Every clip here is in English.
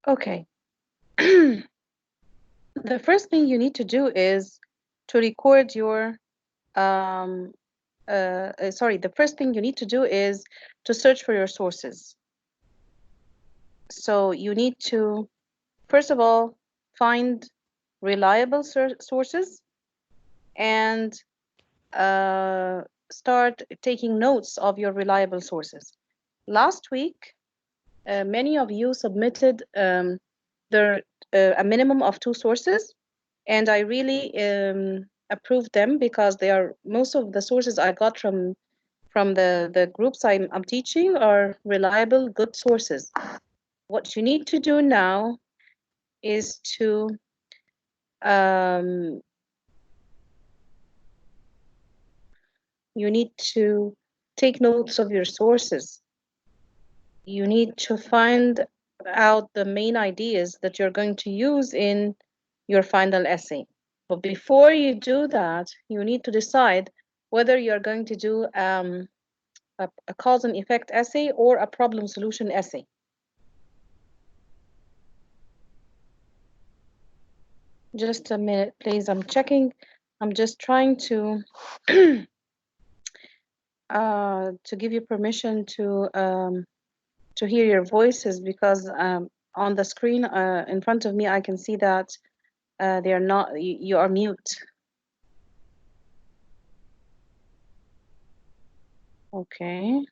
Okay. The first thing you need to do is to record your sorry, the first thing you need to do is to search for your sources. So you need to, first of all, find reliable sources and start taking notes of your reliable sources. Last week, many of you submitted their a minimum of 2 sources, and I really approved them because they are most of the sources I got from the groups I'm teaching are reliable, good sources. What you need to do now is to um, you need to take notes of your sources. You need to find out the main ideas that you're going to use in your final essay. But before you do that, you need to decide whether you're going to do a cause and effect essay or a problem solution essay. Just a minute, please. I'm checking. I'm just trying to to give you permission to hear your voices because on the screen in front of me, I can see that they are not. You are mute. Okay.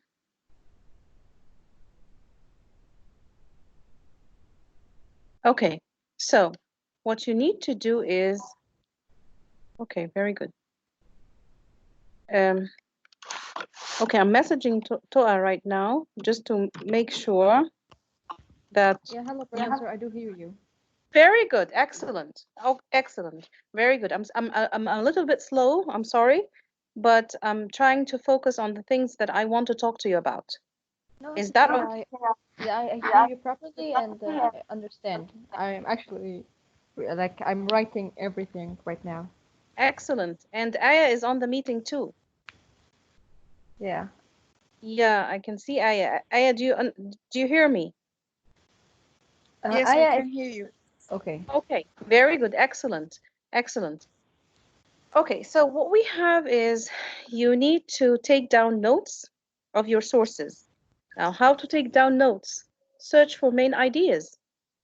Okay. So what you need to do is okay. Very good. Um, okay, I'm messaging Toa right now just to make sure that. Yeah, hello, Professor. I do hear you. Very good. Excellent. Oh, excellent. Very good. I'm a little bit slow. I'm sorry, but I'm trying to focus on the things that I want to talk to you about. No, it's Is that okay. okay? I hear you properly and I understand. I'm actually like I'm writing everything right now. Excellent. And Aya is on the meeting too. Yeah. Yeah, I can see Aya. Aya, do you hear me? Yes, I I can hear you. okay. Okay. Very good. Excellent. Excellent. Okay, so what we have is you need to take down notes of your sources. Now, how to take down notes? Search for main ideas.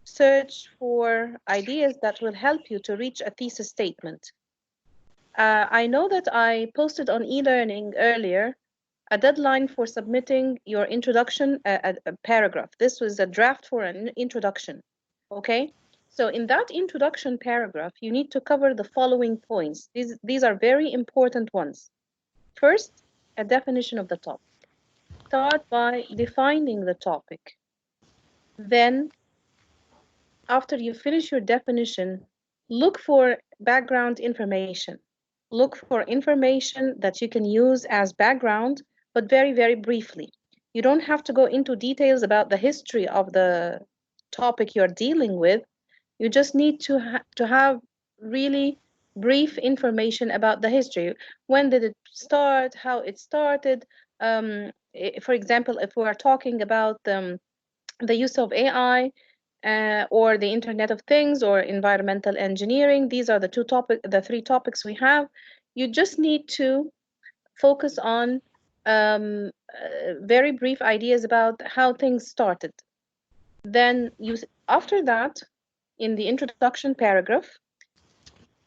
Search for ideas that will help you to reach a thesis statement. I know that I posted on e-learning earlier a deadline for submitting your introduction a paragraph. This was a draft for an introduction. Okay, so in that introduction paragraph, you need to cover the following points. These are very important ones. First, a definition of the topic. Start by defining the topic. Then, after you finish your definition, look for background information. Look for information that you can use as background, but very, very briefly. You don't have to go into details about the history of the topic you're dealing with. You just need to have really brief information about the history. When did it start? How it started? For example, if we are talking about the use of AI or the Internet of Things or environmental engineering, these are the 3 topics we have. You just need to focus on very brief ideas about how things started. Then after that, in the introduction paragraph,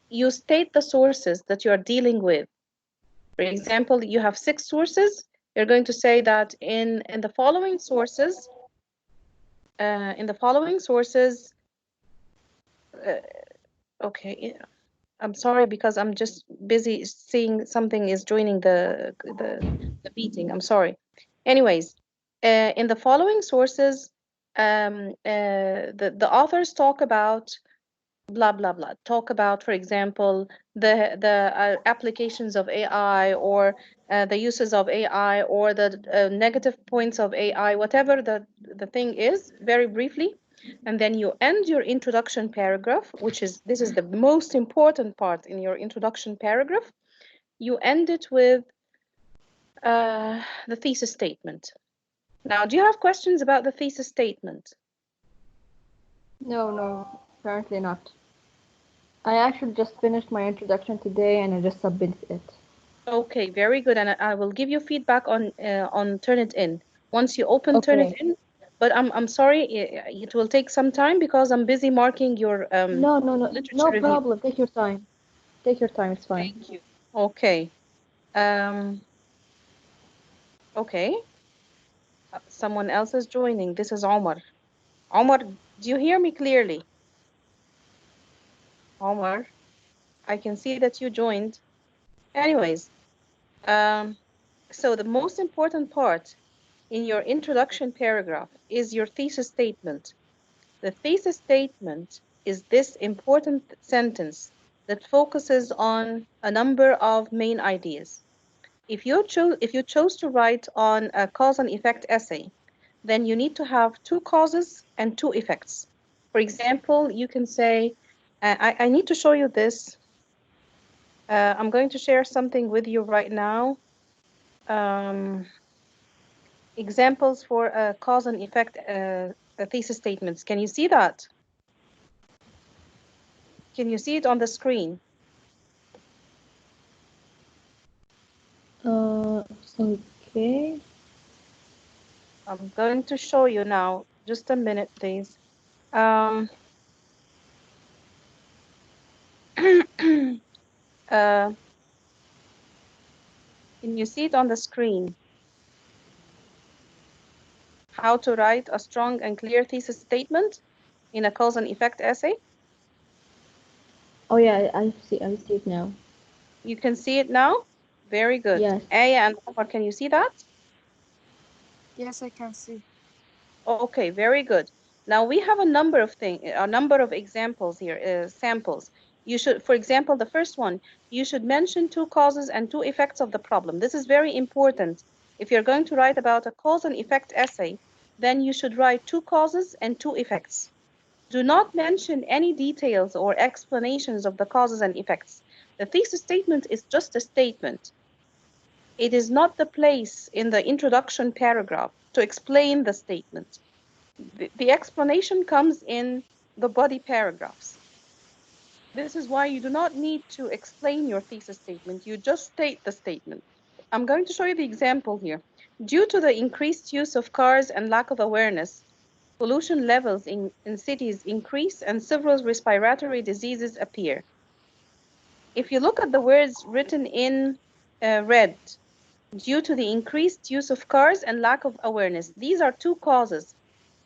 you state the sources that you are dealing with. For example, you have 6 sources. You're going to say that in the following sources, uh, okay, I'm sorry because I'm just busy seeing something is joining the meeting. I'm sorry. Anyways, in the following sources, the authors talk about blah blah blah. Talk about, for example, the applications of AI or the uses of AI or the negative points of AI, whatever the thing is, very briefly, and then you end your introduction paragraph, which is this is the most important part in your introduction paragraph. You end it with the thesis statement. Now, do you have questions about the thesis statement? No, currently not. I actually just finished my introduction today and I just submitted it. Okay, very good. And I will give you feedback on Turnitin once you open Okay. Turnitin. But I'm sorry, it will take some time because I'm busy marking your No literature review. problem. Take your time. Take your time, it's fine. Thank you. Okay. Um, okay. Someone else is joining. This is Omar. Omar, do you hear me clearly? Omar, I can see that you joined. Anyways, um, so the most important part in your introduction paragraph is your thesis statement. The thesis statement is this important sentence that focuses on a number of main ideas. If you chose to write on a cause and effect essay, then you need to have two causes and two effects. For example, you can say, I need to show you this. I'm going to share something with you right now. Um, Examples for cause and effect thesis statements. Can you see that? Can you see it on the screen? Okay. I'm going to show you now. Just a minute, please. Um, uh, can you see it on the screen? How to write a strong and clear thesis statement in a cause and effect essay? Oh yeah, I see it now. You can see it now? Very good. Yes. Aya and Omar, can you see that? Yes, I can see. Okay, very good. Now we have a number of examples here, samples. You should, for example, the first one, you should mention two causes and two effects of the problem. This is very important. If you're going to write about a cause and effect essay, then you should write two causes and two effects. Do not mention any details or explanations of the causes and effects. The thesis statement is just a statement. It is not the place in the introduction paragraph to explain the statement. The explanation comes in the body paragraphs. This is why you do not need to explain your thesis statement. You just state the statement. I'm going to show you the example here. Due to the increased use of cars and lack of awareness, pollution levels in cities increase and several respiratory diseases appear. If you look at the words written in red, due to the increased use of cars and lack of awareness, these are two causes.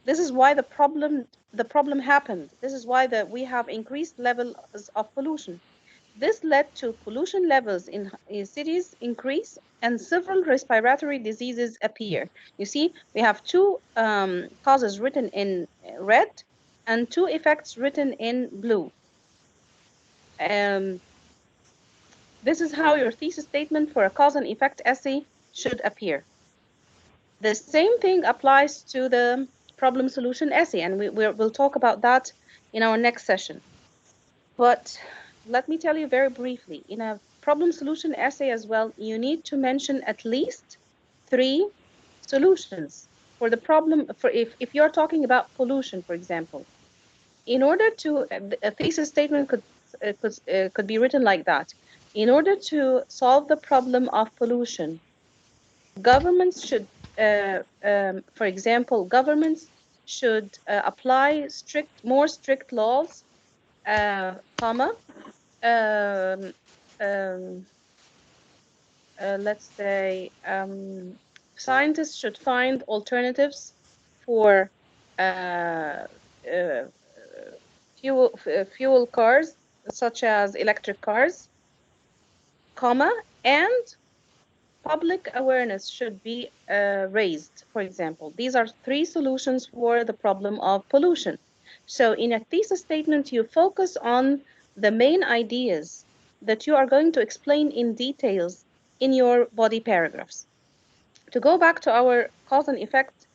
This is why the problem happened. This is why we have increased levels of pollution. This led to pollution levels in cities increase and several respiratory diseases appear. You see, we have two causes written in red and two effects written in blue. Um, this is how your thesis statement for a cause and effect essay should appear. The same thing applies to the problem solution essay, and we'll talk about that in our next session. But let me tell you very briefly, in a problem solution essay as well, you need to mention at least three solutions for the problem. For if you're talking about pollution, for example, in order to a thesis statement could be written like that. In order to solve the problem of pollution, governments should, for example, governments should apply more strict laws, comma, um, um, let's say, scientists should find alternatives for uh, uh, fuel cars, such as electric cars, comma, and public awareness should be raised, for example. These are three solutions for the problem of pollution. So in a thesis statement, you focus on the main ideas that you are going to explain in details in your body paragraphs. To go back to our cause and effect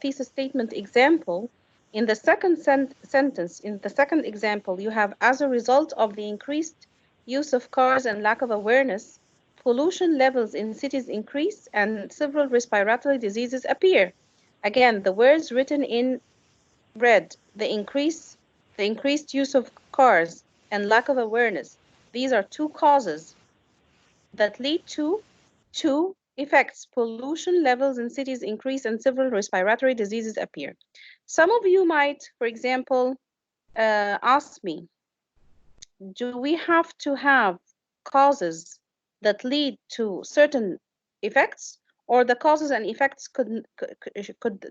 thesis statement example, in the second sentence, in the second example, you have, as a result of the increased use of cars and lack of awareness, pollution levels in cities increase and several respiratory diseases appear. Again, the words written in red, the increase the increased use of cars, and lack of awareness. These are two causes that lead to two effects. Pollution levels in cities increase and several respiratory diseases appear. Some of you might, for example, ask me, do we have to have causes that lead to certain effects, or the causes and effects could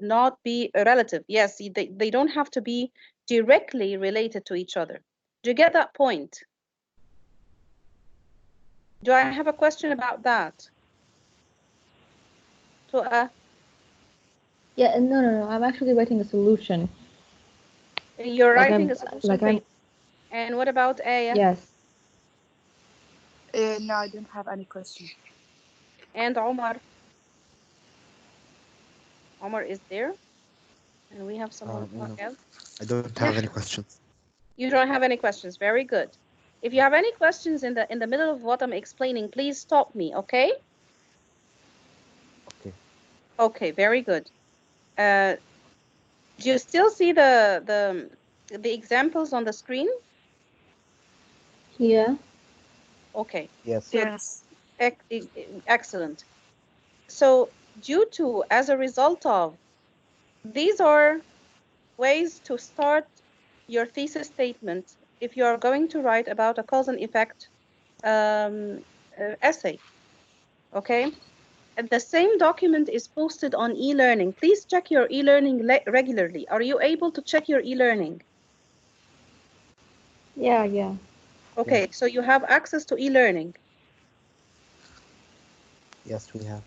not be relative? Yes, they don't have to be directly related to each other. Do you get that point? Do I have a question about that? So, Yeah, no. I'm actually writing a solution. you're Like writing I'm, a solution like thing. I'm. And what about Aya Yes. No, I don't have any question. and Omar? Omar is there, and we have someone No, else. I don't have any questions. You don't have any questions. Very good. If you have any questions in the middle of what I'm explaining, please stop me, okay? Okay. Okay, very good. Do you still see the examples on the screen? Yeah. Okay, Yes. good. Yes. Excellent. So, as a result of, these are ways to start your thesis statement if you are going to write about a cause and effect essay, okay? And the same document is posted on e-learning. Please check your e-learning regularly. Are you able to check your e-learning? Yeah. Yeah. Okay, so you have access to e-learning. Yes, we have.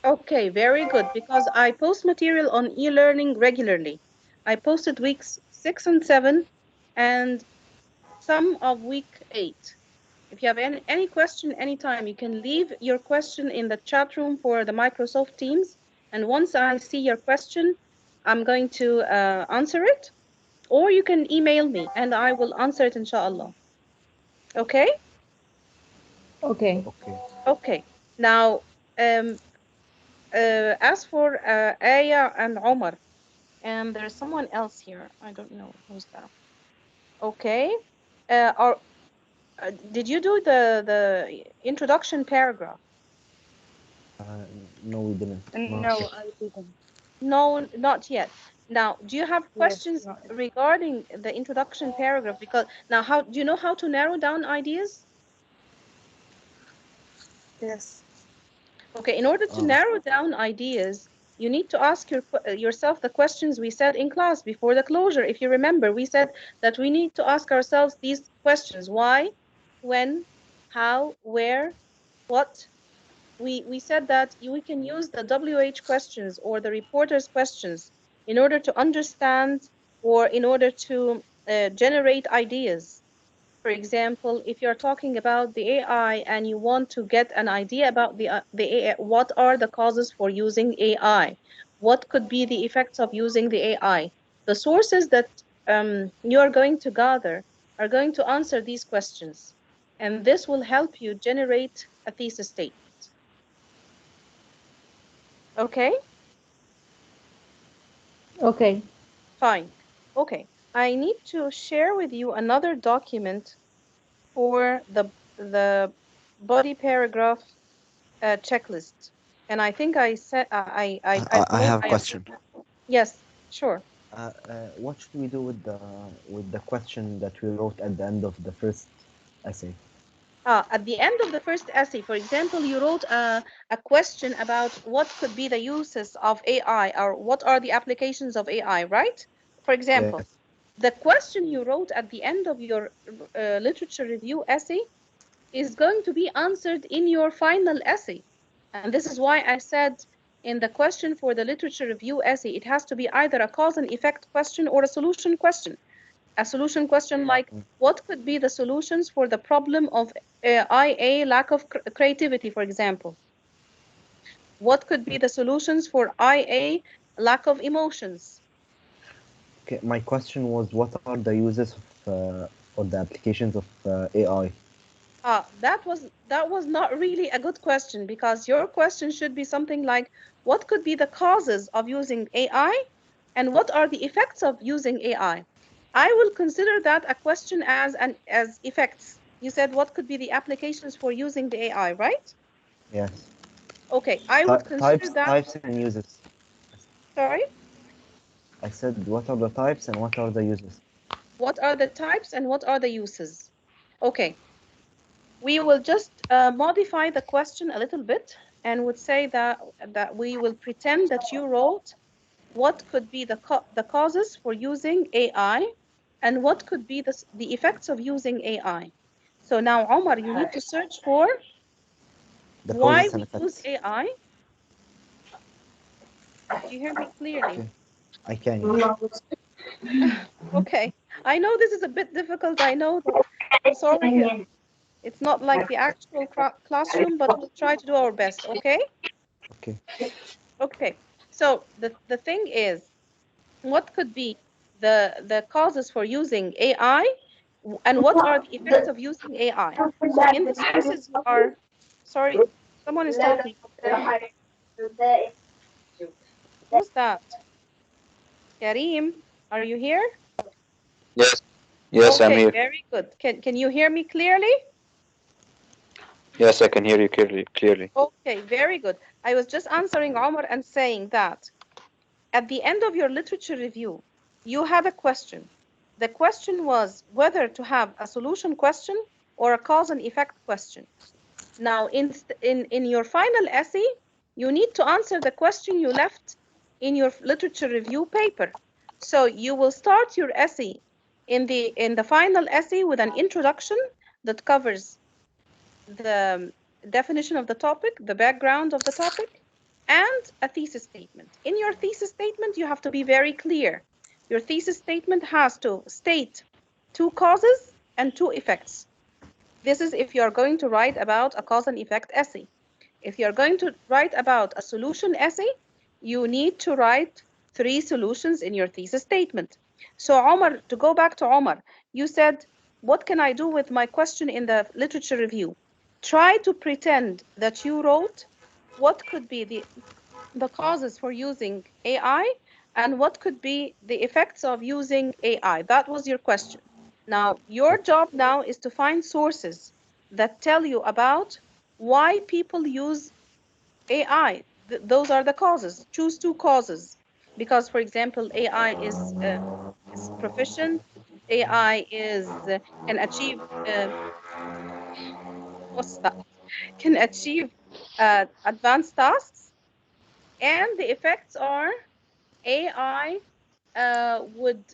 Okay, very good, because I post material on e-learning regularly. I posted weeks 6 and 7 and some of week 8. If you have any question anytime, you can leave your question in the chat room for the Microsoft Teams. And once I see your question, I'm going to answer it. Or you can email me and I will answer it, inshallah. Okay? Okay. Okay. Okay. Now, um, as for Aya and Omar, and there's someone else here. I don't know who's that. Okay. Or did you do the introduction paragraph? Uh, no, we didn't. Not No, yet. I didn't. No, not yet. Now, do you have Yes, questions not yet. regarding the introduction paragraph? Because now, how do you know how to narrow down ideas? Yes. Okay, in order to Uh, narrow down ideas, you need to ask yourself the questions we said in class before the closure. If you remember, we said that we need to ask ourselves these questions: why, when, how, where, what. We said that we can use the WH questions or the reporter's questions in order to understand or in order to generate ideas. For example, if you're talking about the AI and you want to get an idea about the AI, what are the causes for using AI? What could be the effects of using the AI? The sources that you are going to gather are going to answer these questions, and this will help you generate a thesis statement. Okay, Okay. fine. Okay, I need to share with you another document for the body paragraph checklist. And I think I said I told have a question. yes, sure. What should we do with the question that we wrote at the end of the first essay? At the end of the first essay, for example, you wrote a question about what could be the uses of AI or what are the applications of AI, right? For example, Yes. the question you wrote at the end of your literature review essay is going to be answered in your final essay. And this is why I said in the question for the literature review essay, it has to be either a cause and effect question or a solution question. A solution question like, Mm. what could be the solutions for the problem of IA lack of creativity, for example? What could be the solutions for IA lack of emotions? Okay. My question was, what are the uses or the applications of AI? That was not really a good question, because your question should be something like, what could be the causes of using AI and what are the effects of using AI? I will consider that a question as effects. You said what could be the applications for using the AI, right? Yes. Okay, I would consider that. Types and uses. Sorry, I said what are the types and what are the uses? what are the types and what are the uses? Okay, we will just modify the question a little bit and would say that we will pretend that you wrote what could be the causes for using AI and what could be the effects of using AI. So now, Omar, you need to search for The why causes and we use effects. AI. Do you hear me clearly? Okay. I can. Yes. Okay. I know this is a bit difficult. I know that. I'm sorry. It's not like the actual classroom, but we'll try to do our best. Okay. Okay. Okay. So the thing is, what could be the causes for using AI, and what are the effects of using AI? So in the sources you are, sorry, someone is talking. Who's that? Kareem, are you here? Yes, yes, I'm Okay, here. very good. Can you hear me clearly? Yes, I can hear you clearly. Okay, very good. I was just answering Omar and saying that at the end of your literature review, you had a question. The question was whether to have a solution question or a cause and effect question. Now, in your final essay, you need to answer the question you left in your literature review paper. So you will start your essay in the final essay with an introduction that covers the definition of the topic, the background of the topic, and a thesis statement. In your thesis statement, you have to be very clear. Your thesis statement has to state two causes and two effects. This is if you're going to write about a cause and effect essay. If you're going to write about a solution essay, you need to write 3 solutions in your thesis statement. So Omar, to go back to Omar, you said, what can I do with my question in the literature review? Try to pretend that you wrote what could be the causes for using AI and what could be the effects of using AI. That was your question. Now, your job now is to find sources that tell you about why people use AI. Those are the causes. Choose 2 causes. Because, for example, AI is proficient. AI can achieve what's that? Can achieve advanced tasks, and the effects are AI would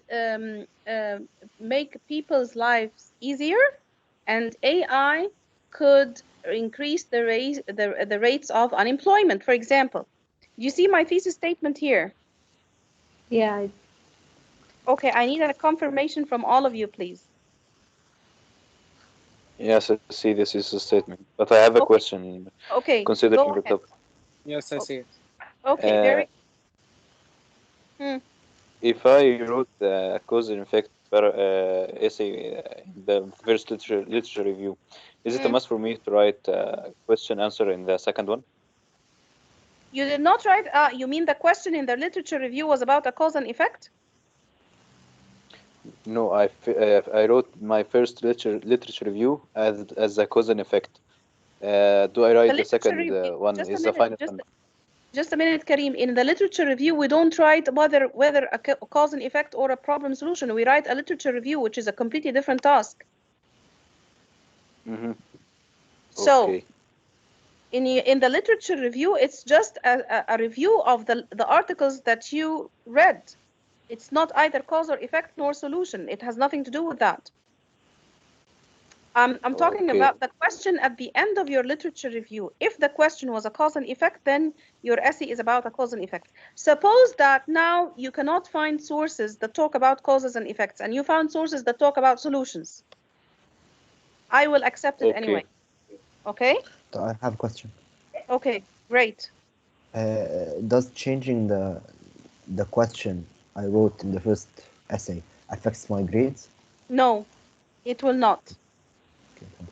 make people's lives easier, and AI could increase the rates of unemployment, for example. You see my thesis statement here? Yeah, Okay, I need a confirmation from all of you, please. Yes, I see this is a statement, but I have a Okay, question okay, considering go the ahead. topic. Yes, I O- see it. Okay, Uh, very. Hmm. if I wrote the cause and effect essay in the first literature review, is it a Hmm. must for me to write question answer in the second one? You did not write, you mean the question in the literature review was about a cause and effect? No, I wrote my first literature review as a cause and effect. Do I The write the literature second review, one? just a Is the minute, final one? just a minute, Kareem. In the literature review, we don't write whether a cause and effect or a problem solution. We write a literature review, which is a completely different task. Mm-hmm. So Okay. in the literature review, it's just a review of the articles that you read. It's not either cause or effect nor solution. It has nothing to do with that. I'm talking Okay. about the question at the end of your literature review. If the question was a cause and effect, then your essay is about a cause and effect. Suppose that now you cannot find sources that talk about causes and effects, and you found sources that talk about solutions. I will accept it Okay. anyway. Okay? So I have a question. Okay, great. Does changing the question I wrote in the first essay affects my grades? No, it will not. Okay, thank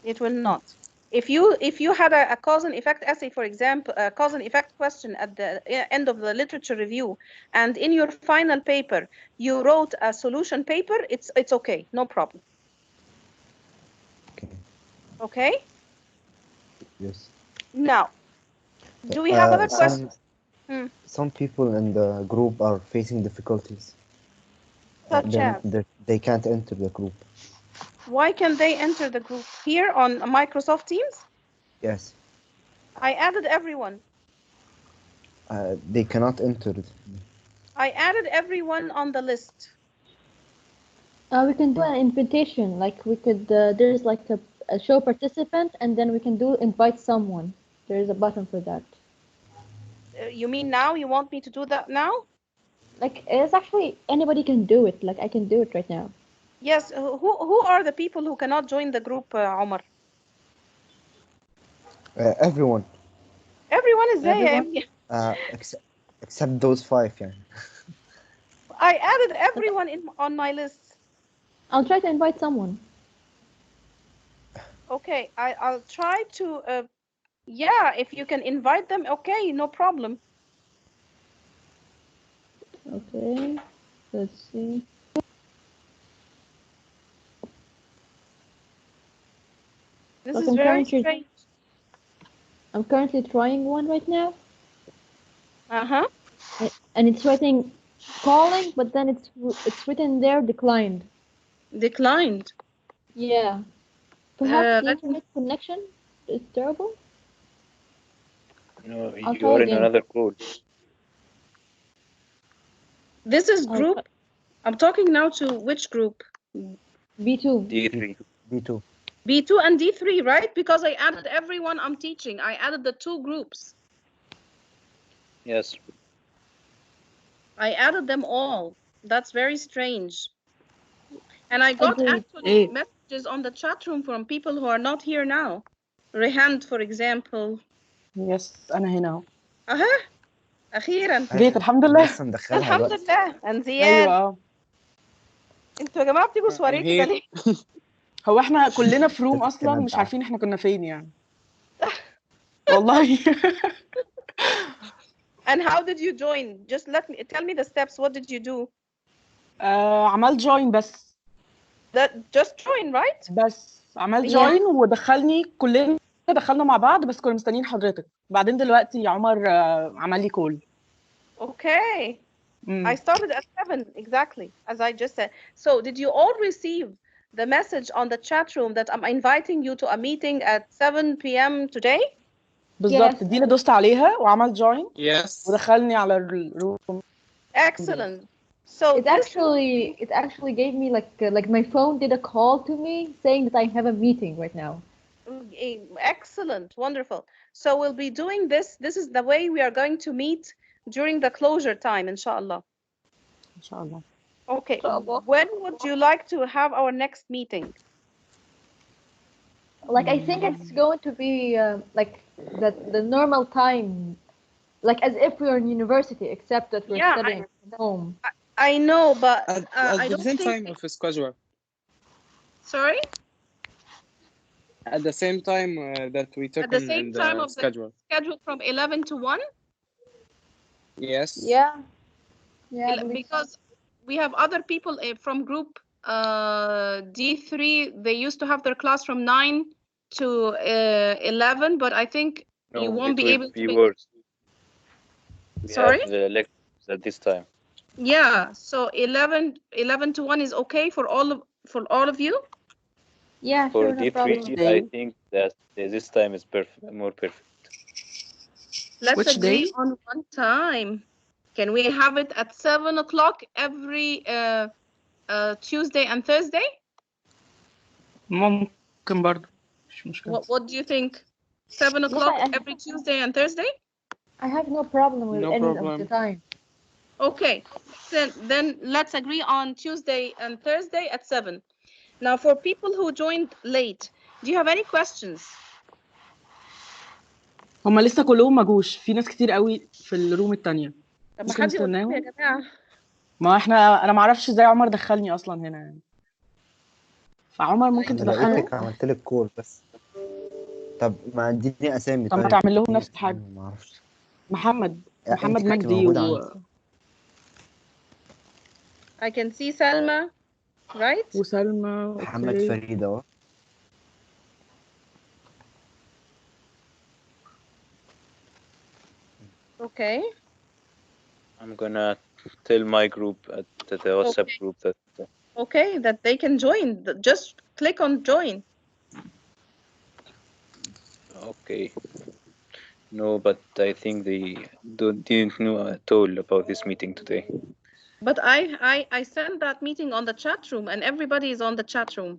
It will not. If you had a cause and effect essay, for example, a cause and effect question at the end of the literature review, and in your final paper you wrote a solution paper, it's okay, no problem. Okay. Okay. Yes. Now, do we have other Some questions? some people in the group are facing difficulties. Such as? They can't enter the group. Why can they enter the group here on Microsoft Teams? Yes. I added everyone. They cannot enter. I added everyone on the list. We can do an invitation, like we could, there's like a show participant, and then we can do invite someone. There is a button for that. You mean now? You want me to do that now? Like, it's actually, anybody can do it. Like, I can do it right now. Yes. Who are the people who cannot join the group, Omar? Everyone. Everyone is there. Except those 5 يعني. I added everyone on my list. I'll try to invite someone. Okay, I'll try to yeah, if you can invite them, okay, no problem. Okay, let's see. This is very strange. I'm currently trying one right now. Uh-huh. And it's writing calling, but then it's written there declined. Declined. Yeah. Perhaps the internet connection is terrible. No, you're in another call. This is group. I'm talking now to which group? B2. D3. B2. B2 and D3, right? Because I added everyone I'm teaching. I added the 2 groups. Yes. I added them all. That's very strange. And I got actually messages on the chat room from people who are not here now. Rehand, for example. Yes, أنا هنا أهو. أخيرا. جيت الحمد لله. لسه مدخلها الحمد لله. انزياد. أيوة. انتوا يا جماعة بتيجوا سواريه كده ليه؟ هو احنا كلنا في روم أصلا مش عارفين احنا كنا فين يعني. والله. And how did you join? Just tell me the steps. What did you do? عملت join بس. That just join, right? بس عملت join ودخلني كلنا دخلنا مع بعض بس كنا مستنيين حضرتك. بعدين دلوقتي عمر عمل لي call. Okay. I started at 7 exactly as I just said. So did you all receive the message on the chat room that I'm inviting you to a meeting at 7 p.m. today? بالظبط دي اللي دوست عليها وعملت join. Yes. ودخلني على الروم. Excellent. So it actually gave me like my phone did a call to me saying that I have a meeting right now. Excellent, wonderful. So we'll be doing this. This is the way we are going to meet during the closure time, inshallah. Inshallah. Okay. Inshallah. When would you like to have our next meeting? Like I think it's going to be like the normal time, like as if we are in university, except that we're studying at home. I know, but at I don't the same think... time of schedule. Sorry? At the same time that we took at the same time of schedule. The schedule from 11 to 1? Yes. Yeah. Because we have other people from group D3. They used to have their class from 9 to 11, but I think you won't be able to. Worse. Sorry? The lectures at this time. Yeah, so 11 to 1 is okay for all of you? Yeah, for sure, D3, I think that this time is more perfect. Let's agree on one time. Can we have it at 7 o'clock every Tuesday and Thursday? ممكن برضه مش مشكلة. What do you think? 7 o'clock every Tuesday and Thursday? I have no problem with any of the time. Okay, then let's agree on Tuesday and Thursday at 7. Now, for people who joined late, do you have any questions? هما لسه كلهم ما جوش، في ناس كتير قوي في الروم التانية. طب ما حد يقول لهم يا جماعة. ما انا ما اعرفش ازاي عمر دخلني اصلا هنا يعني. فعمر ممكن تدخلني. عملت لك كول بس. طب ما اديني اسامي. طب ما طيب تعمل لهم اديني نفس الحاجة. اسامي، ما اعرفش. محمد انت كنت مجدي موجودة عندي. I can see Salma, right? وسلمى. محمد اوكي. فريد اهو. Okay. I'm gonna tell my group at the WhatsApp Okay. group that Okay, that they can join. Just click on join. okay. No, but I think they didn't know at all about this meeting today. But I sent that meeting on the chat room and everybody is on the chat room.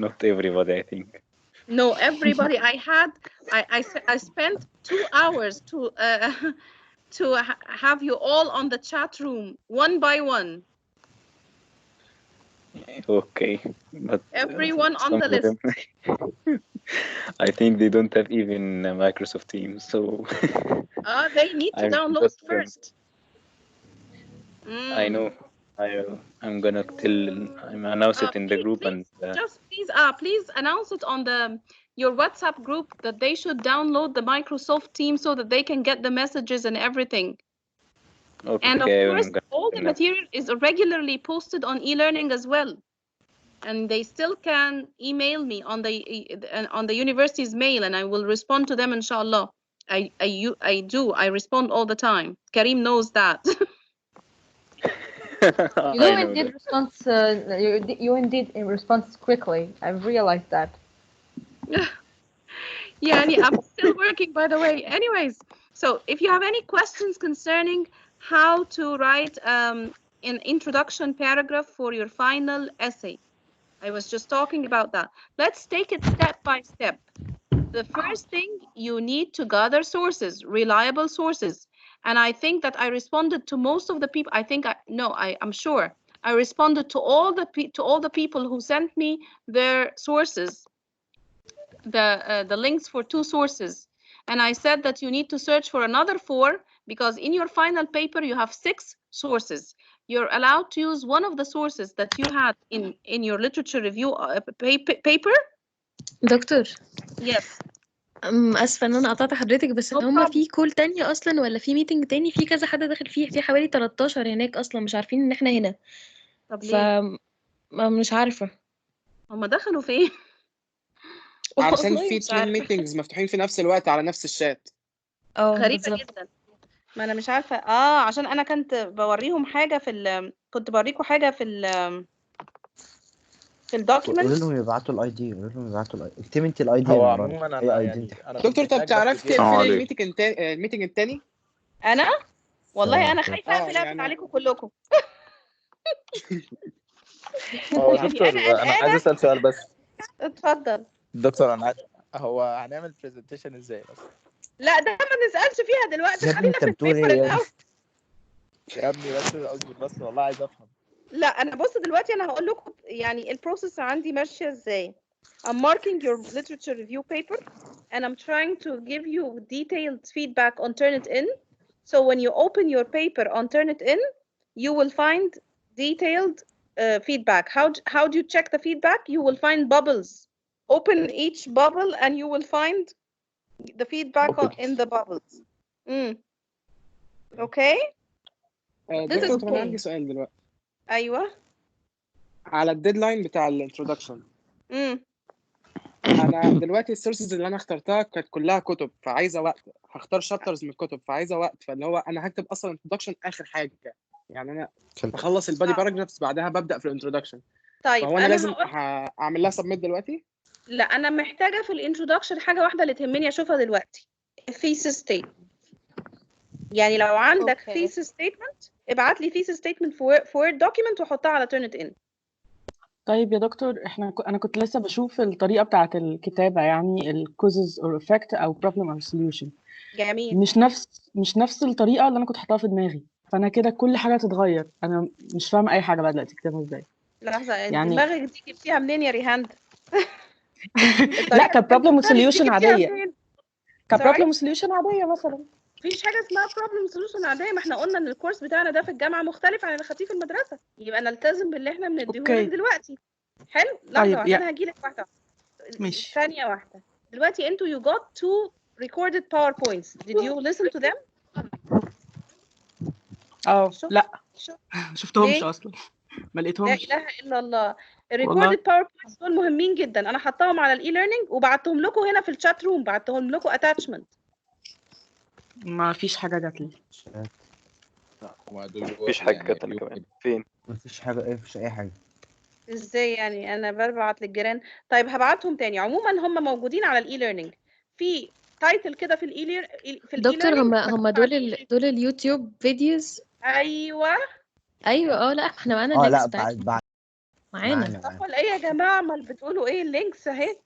Not everybody, I think. No, everybody. I spent 2 hours to have you all on the chat room one by one. Okay, but Everyone on some the of them, list. I think they don't have even Microsoft Teams, so They need to I'm download just first. I know. I'm gonna announce it in the group please, and please announce it on your WhatsApp group that they should download the Microsoft Teams so that they can get the messages and everything. okay. And of course, all the now. material is regularly posted on e-learning as well. And they still can email me on the university's mail, and I will respond to them, inshallah. I respond all the time. Karim knows that. You do I know indeed that. response. You indeed response quickly. I've realized that. Yeah, I'm still working, by the way. Anyways, so if you have any questions concerning how to write an introduction paragraph for your final essay, I was just talking about that. Let's take it step by step. The first thing, you need to gather sources, reliable sources. And I think that I responded to most of the people. I'm sure I responded to all the people who sent me their sources, the links for 2 sources. And I said that you need to search for another 4 because in your final paper you have 6 sources. You're allowed to use one of the sources that you had in your literature review paper. دكتور Yes. اسفه ان انا قطعت حضرتك، بس No هما problem. في كول تانية اصلا ولا في ميتنج تاني في كذا حد داخل فيه، في حوالي 13 هناك اصلا مش عارفين ان احنا هنا. طب ف ليه؟ مش عارفه هما دخلوا فين؟ عشان والله في مش 2 عارفه. ميتنجز مفتوحين في نفس الوقت على نفس الشات. غريبة بالظبط. جدا. ما انا مش عارفة. عشان انا كنت بوريهم حاجة كنت بوريكم حاجة في قولوا الدوكيمنت. لهم يبعتوا الاي دي، اكتبي انت الاي دي هو يا مراد. عموما اي انا اي دي يعني انت. انا كنت دكتور طب هناك بس تعرفي جيت تقفلي عليكم. الميتنج التاني؟ انا والله انا أوكي. خايفة اقفل يعني عليكم كلكم. هو يعني دكتور انا عايز اسال سؤال بس. اتفضل. دكتور هو هنعمل برزنتيشن ازاي بس؟ لا ده ما نسألش فيها دلوقتي، يا ابني خلينا انت في بتقول البيبر ايه يا الاول. يا ابني بس اصبر بس والله عايز افهم. لا انا بص دلوقتي انا هقول لكم يعني البروسيس عندي ماشيه ازاي. I'm marking your literature review paper and I'm trying to give you detailed feedback on Turnitin. So when you open your paper on Turnitin, you will find detailed feedback. How do you check the feedback? You will find bubbles. Open each bubble and you will find the feedback in the bubbles. Okay? This is دكتور طب انا good. عندي سؤال دلوقتي ايوه. على الديدلاين بتاع الانترودكشن. امم انا دلوقتي السورسز اللي انا اخترتها كانت كلها كتب، فعايزه وقت. هختار شابترز من الكتب فعايزه وقت، فاللي هو انا هكتب اصلا انترودكشن اخر حاجه. يعني انا بخلص البادي باراجرافز بعدها ببدا في الانترودكشن. طيب فهو انا انا لازم اعمل لها سبميت دلوقتي؟ لا انا محتاجه في الانترودكشن حاجه واحده اللي تهمني اشوفها دلوقتي، الثيسيس ستيتمنت. يعني لو عندك ثيسيس ستيتمنت ابعت لي ثيسيس ستيتمنت في وورد دوكيمنت وحطها على تيرنت ان. طيب يا دكتور انا كنت لسه بشوف الطريقه بتاعه الكتابه، يعني الكوزز اور افكت او بروبلم اور سوليوشن. جميل. مش نفس الطريقه اللي انا كنت حاطاها في دماغي، فانا كده كل حاجه تتغير. انا مش فاهمه اي حاجه بقى دلوقتي اكتبها ازاي. لحظه، يعني دماغك دي جبتيها منين يا ريهاند؟ لا كبروبلم وسوليوشن عاديه، كبروبلم Sorry؟ وسوليوشن عاديه مثلا. مفيش حاجه اسمها بروبلم سوليوشن عاديه، ما احنا قلنا ان الكورس بتاعنا ده في الجامعه مختلف عن اللي خدتيه في المدرسه، يبقى نلتزم باللي احنا بنديهولك اوكي دلوقتي. حلو. لحظه طيب واحده انا هجيلك واحده. ماشي. ثانية واحدة. دلوقتي انتوا you got two recorded PowerPoints. Did you listen to them؟ لا شوف. شفتهمش ليه؟ اصلا، ما لا لقيتهمش اله الا الله. والله. الريكوردد باوربوينتس دول مهمين جدا، انا حطاهم على الاي ليرنينج وبعتهم لكم هنا في الشات روم، بعتهم لكم اتاتشمنت. ما فيش حاجه جات لي. مفيش حاجه جت انا كمان. فين؟ مفيش حاجة، مفيش أي حاجة. ازاي يعني؟ انا ببعت للجيران. طيب هبعتهم تاني. عموما هم موجودين على الاي ليرنينج في تايتل كده في الاي دكتور ليرنينج. هم دول اليوتيوب فيديوز. ايوه ايوه لا احنا معانا لا اللينكس بعد بتاعتهم معانا. امال ايه يا جماعه؟ امال بتقولوا ايه؟ اللينكس اهي.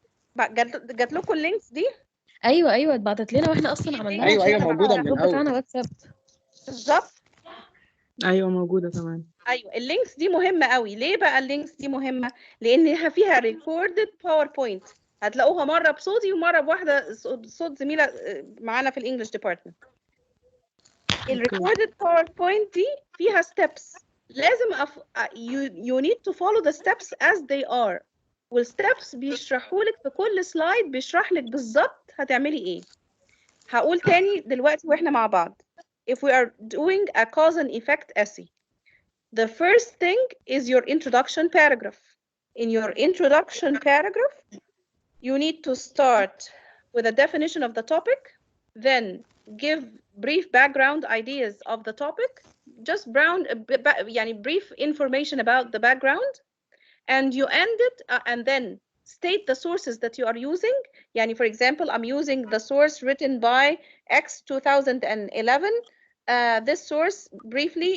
جات لكم اللينكس دي؟ ايوه اتبعتت لنا واحنا اصلا عملنا لها ايوه شير موجوده على من الجروب الاول. بتاعنا واتساب. بالظبط. ايوه موجوده تمام. ايوه اللينكس دي مهمه قوي. ليه بقى اللينكس دي مهمه؟ لانها فيها ريكوردد باوربوينت. هتلاقوها مره بصوتي ومره بواحده صوت زميله معانا في الانجليش ديبارتمنت. الريكوردد باوربوينت دي فيها ستيبس. لازم you need to follow the steps as they are. والستبس بيشرحوا لك في كل سلايد، بيشرح لك بالظبط هتعملي ايه. هقول تاني دلوقتي واحنا مع بعض. If we are doing a cause and effect essay, the first thing is your introduction paragraph. In your introduction paragraph, you need to start with a definition of the topic, then give brief background ideas of the topic, just brief information about the background, and you end it and then state the sources that you are using. Yani, for example, I'm using the source written by X 2011. This source briefly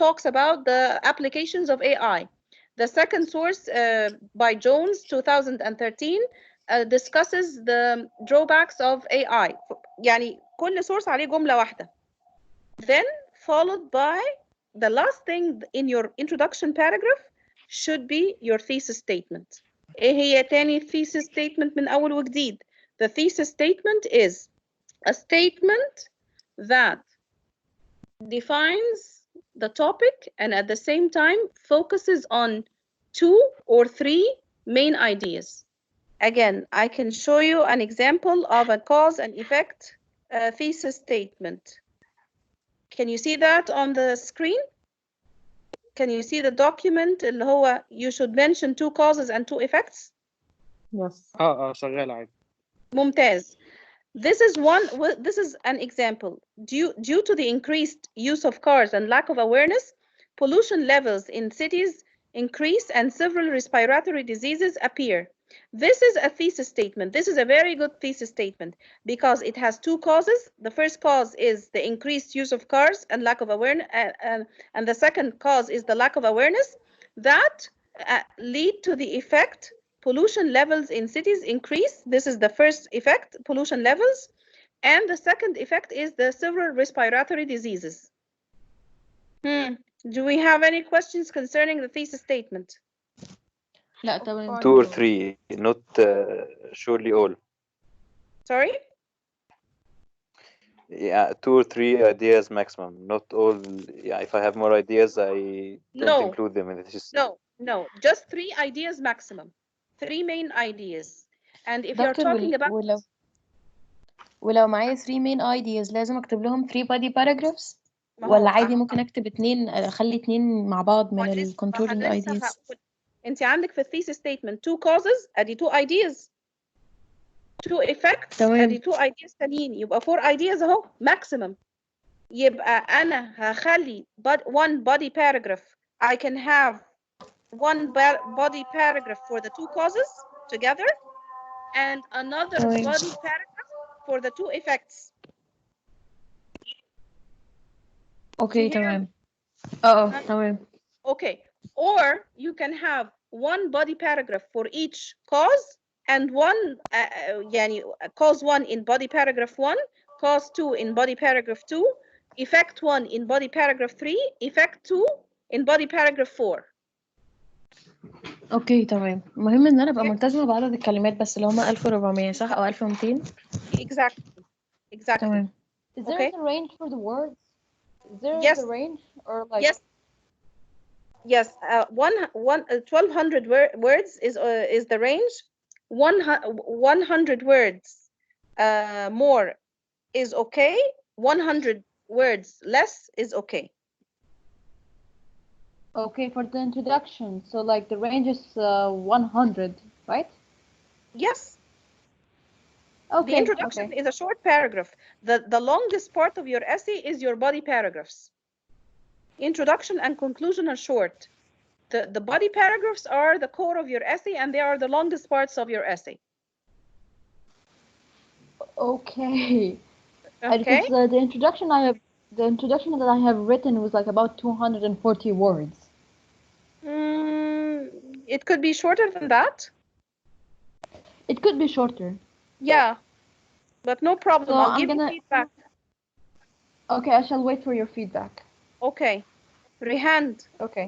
talks about the applications of AI. The second source by Jones 2013 discusses the drawbacks of AI. يعني كل source عليه جملة واحدة. Then followed by the last thing in your introduction paragraph should be your thesis statement. ايه هي تاني thesis statement من أول وجديد؟ The thesis statement is a statement that defines the topic and at the same time focuses on 2 or 3 main ideas. Again, I can show you an example of a cause and effect thesis statement. Can you see that on the screen? Can you see the document اللي هو you should mention 2 causes and 2 effects? Yes. شغال عادي. ممتاز. This is an example. Due to the increased use of cars and lack of awareness, pollution levels in cities increase and several respiratory diseases appear. This is a thesis statement. This is a very good thesis statement because it has 2 causes. The first cause is the increased use of cars and lack of awareness, and the second cause is the lack of awareness that lead to the effect pollution levels in cities increase. This is the first effect, pollution levels. And the second effect is the several respiratory diseases. Do we have any questions concerning the thesis statement? لا تمام. 2 or 3, not surely all. Sorry? Yeah, 2 or 3 ideas maximum, not all. Yeah, if I have more ideas, I don't include them in the thesis. No, just 3 ideas maximum. 3 main ideas. And if you're talking about ولو معايا 3 main ideas لازم اكتب لهم 3 body paragraphs ولا عادي ممكن اكتب 2 اخلي 2 مع بعض من ال controlling ideas. انت عندك في الثيسيس statement 2 causes ادي 2 ideas, 2 effects ادي 2 ideas تانيين، يبقى 4 ideas اهو maximum. يبقى انا هخلي one body paragraph. I can have one body paragraph for the 2 causes together and another body paragraph for the 2 effects. Okay, تمام. تمام. Okay, or you can have one body paragraph for each cause and one يعني cause 1 in body paragraph 1, cause 2 in body paragraph 2, effect 1 in body paragraph 3, effect 2 in body paragraph 4. اوكي تمام. المهم ان انا ابقى ملتزمه بعدد الكلمات بس اللي هم 1400 صح او 1200. Exactly. تمام. Is there a range for the words? Is there a range or like? Yes. 1200 words is the range. 100 words more is okay, 100 words less is okay. Okay, for the introduction. So like the range is 100, right? Yes. The Okay, introduction okay. is a short paragraph. The longest part of your essay is your body paragraphs. Introduction and conclusion are short. The body paragraphs are the core of your essay, and they are the longest parts of your essay. Okay. Okay. Because the introduction that I have written was like about 240 words. It could be shorter than that. It could be shorter. Yeah, but no problem. So I'll I'm give you gonna. feedback. Okay, I shall wait for your feedback. Okay. Rehand. Okay.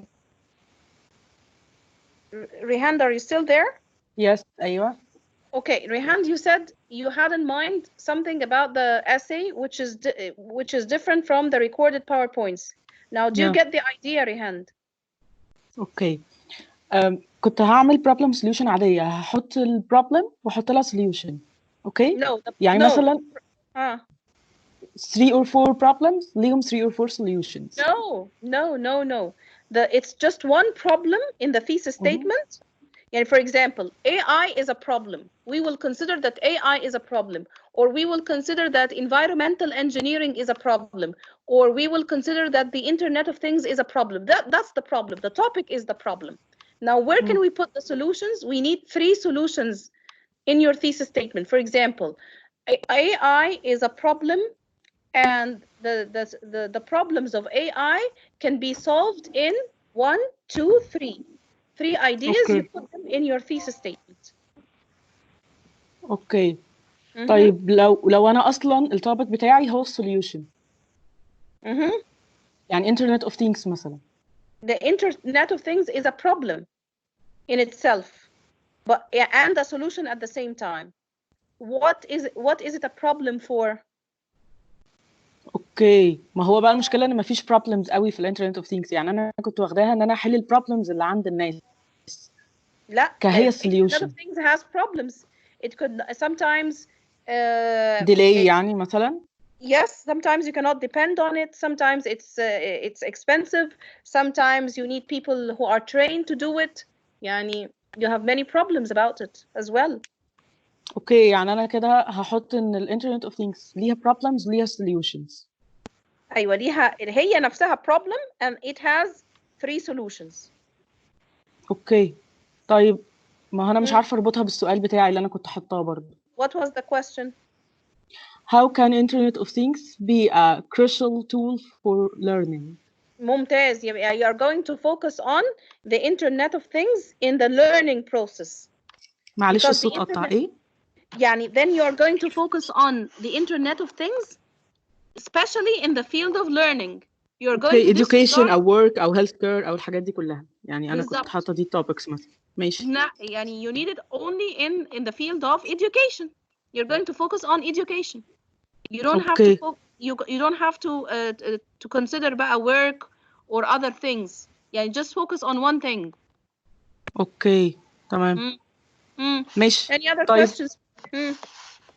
Rehand, are you still there? Yes ايوه. Okay, Rehand, you said you had in mind something about the essay which is different from the recorded PowerPoints. Now, do you Yeah. get the idea, Rehand? اوكي. كنت هعمل problem solution عادية، هحط ال problem واحط لها solution. اوكي؟ No, يعني no. مثلا 3 or 4 problems ليهم 3 or 4 solutions. No. It's just one problem in the thesis statement. And for example, AI is a problem. We will consider that AI is a problem, or we will consider that environmental engineering is a problem, or we will consider that the Internet of Things is a problem. That's the problem. The topic is the problem. Now, where can we put the solutions? We need 3 solutions in your thesis statement. For example, AI is a problem, and the problems of AI can be solved in 1, 2, 3. 3 ideas, you put them in your thesis statement. اوكي. طيب لو انا اصلا التوبيك بتاعي هو solution. يعني Internet of Things مثلا. The Internet of Things is a problem in itself, and a solution at the same time. What is it a problem for? اوكي، ما هو بقى المشكله ان مفيش problems قوي في الانترنت اوف ثينجز، يعني انا كنت واخداها ان انا احل البروبلمز اللي عند الناس لا، كهي Internet solution. of Things has problems. It could sometimes delay يعني مثلا. Yes, sometimes you cannot depend on it. Sometimes it's expensive. Sometimes you need people who are trained to do it. يعني you have many problems about it as well. اوكي، يعني انا كده هحط ان الانترنت اوف ثينجز ليها problems وليها solutions. ايوه، هي نفسها problem and it has 3 solutions. اوكي. طيب ما انا مش عارفه اربطها بالسؤال بتاعي اللي انا كنت حاطاه برضه. What was the question? How can Internet of Things be a crucial tool for learning? ممتاز. يبقى you are going to focus on the Internet of Things in the learning process. معلش الصوت قطع ايه؟ يعني then you are going to focus on the Internet of Things especially in the field of learning. You're going to education او work او health care او الحاجات دي كلها، يعني انا كنت حاطه دي topics مثلا. ماشي. يعني you need it only in the field of education. You're going to focus on education. You don't have to you don't have to consider بقى work or other things. يعني just focus on one thing. اوكي تمام. ماشي. Any other طيب. questions?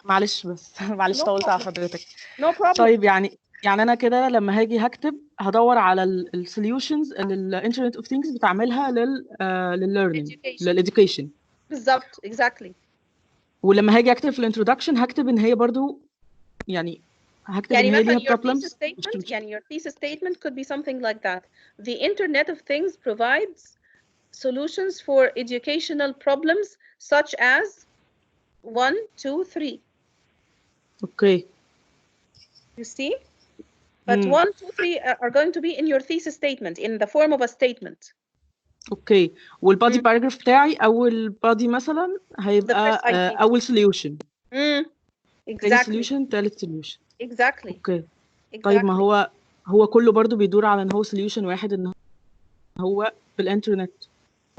معلش بس معلش طولت على حضرتك. No problem. طيب يعني انا كده لما هاجي هكتب هدور على السوليوشنز اللي الانترنت اوف ثينجز بتعملها للليرنينج للإديوكيشن. بالظبط exactly. ولما هاجي اكتب في الانترودكشن هكتب ان هي برضو يعني هكتب ان هي ليها problems. يعني your thesis statement could be something like that. The Internet of Things provides solutions for educational problems such as 1, 2, 3. Okay. You see? But 1, 2, 3 are going to be in your thesis statement in the form of a statement. اوكي. والبادي باراجراف بتاعي اول بادي مثلا هيبقى اول solution. Exactly. solution ثالث solution. Exactly. اوكي. طيب ما هو كله برضو بيدور على ان هو solution واحد، ان هو في الانترنت.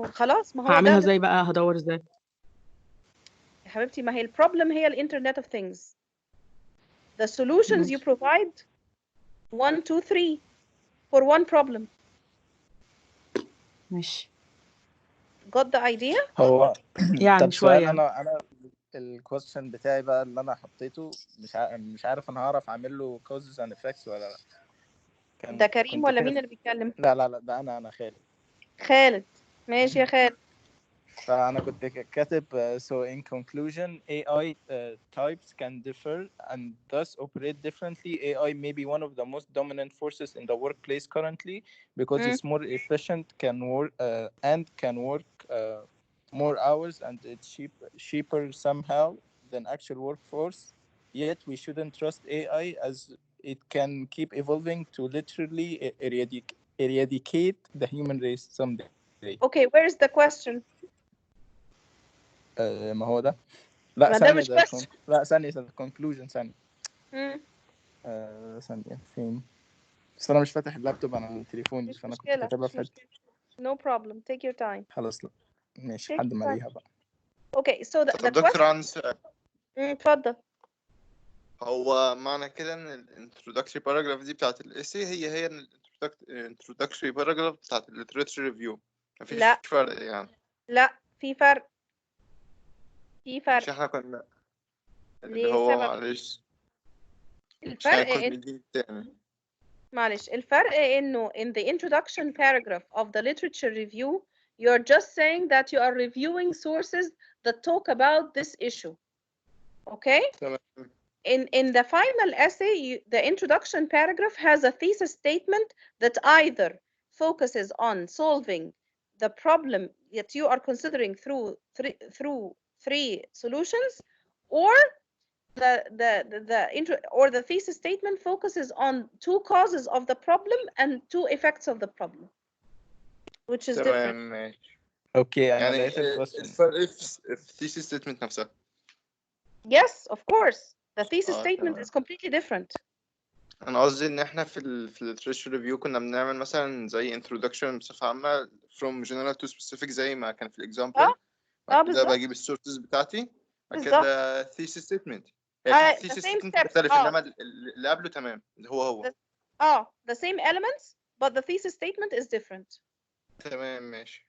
خلاص، ما هو هعملها ازاي بقى؟ هدور ازاي يا حبيبتي؟ ما هي البروبلم هي الانترنت of things. The solutions you provide 1, 2, 3 for one problem. ماشي. got the idea هو يعني طب سؤال، شوية. انا الكويستشن بتاعي بقى اللي انا حطيته مش عارف انا هعرف اعمل له causes and effects ولا لا. ده كريم كنت ولا كده مين اللي بيتكلم؟ لا ده انا خالد. خالد. ماشي يا خالد. فأنا كنت كاتب so in conclusion AI types can differ and thus operate differently. AI may be one of the most dominant forces in the workplace currently because it's more efficient, can work and can work more hours, and it's cheaper somehow than actual workforce. Yet we shouldn't trust AI as it can keep evolving to literally eradicate the human race someday. Okay, where is the question? ما هو ده. لا ما ده ثانية مش ده question. لا ثانية conclusion ثانية. مم. ثانية فين؟ بس أنا مش فاتح اللابتوب، أنا تليفوني، مش فأنا كنت مشكلة كاتبها مش في حتة. مشكلة. No problem. Take your time. خلاص لا ماشي Take لحد your ما time. ألاقيها بقى. Okay, so the طب دكتور question. عندي سؤال. اتفضل. هو معنى كده ان الانترودكتوري باراجراف دي بتاعت الاسي هي الانترودكتوري باراجراف بتاعت الليتريتشر ريفيو؟ مفيش لا. فرق يعني؟ لا، في فرق. في مش فرق. احنا كنا اللي هو لسبب. معلش مش الفرق هيكون إن مدين تاني. معلش الفرق إنه in the introduction paragraph of the literature review you're just saying that you are reviewing sources that talk about this issue. Okay? تمام. In the final essay, the introduction paragraph has a thesis statement that either focuses on solving the problem that you are considering through three solutions, or the thesis statement focuses on two causes of the problem and two effects of the problem, which is different. تمام ماشي. أوكي أنا يعني لقيت الكويستشن. الفرق في thesis statement نفسها. Yes, of course. The thesis statement تمام. is completely different. انا قصدي ان احنا في literature review كنا بنعمل مثلا زي introduction بصفة عامة from general to specific زي ما كان في example. بعد كده بالظبط. بجيب السورسز بتاعتي، بعد بالظبط. كده thesis statement. هي the thesis same statement steps. بتختلف، انما اللي قبله تمام هو The same elements, but the thesis statement is different. تمام ماشي.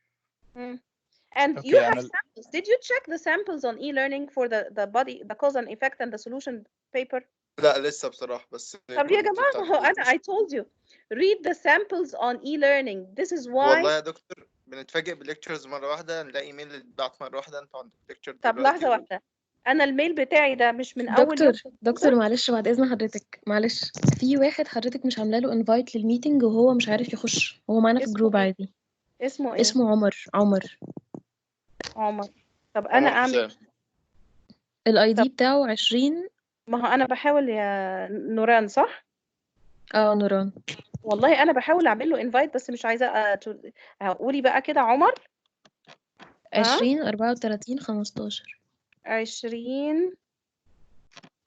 And you أوكي have أنا samples. Did you check the samples on e-learning for the cause and effect and the solution paper? لا لسه بصراحة، بس طب يا جماعة ما هو I told you read the samples on e-learning. This is why. والله يا دكتور بنتفاجئ بالليكتشرز مرة واحدة، نلاقي ايميل اتبعت مرة واحدة انتوا عندكم ليكتشر طب دلوقتي لحظة واحدة، أنا الميل بتاعي ده مش من أول يوم. دكتور معلش بعد إذن حضرتك، معلش في واحد حضرتك مش عامله له انفايت للميتنج وهو مش عارف يخش، هو معانا في اسمه الجروب إيه؟ عادي. اسمه إيه؟ اسمه عمر. طب أنا عمر أعمل حسام. الاي طب دي بتاعه 20. ما هو أنا بحاول يا نوران صح؟ نوران. والله أنا بحاول أعمل له انفايت بس مش عايزة قولي بقى كده عمر. 20 34 15. 20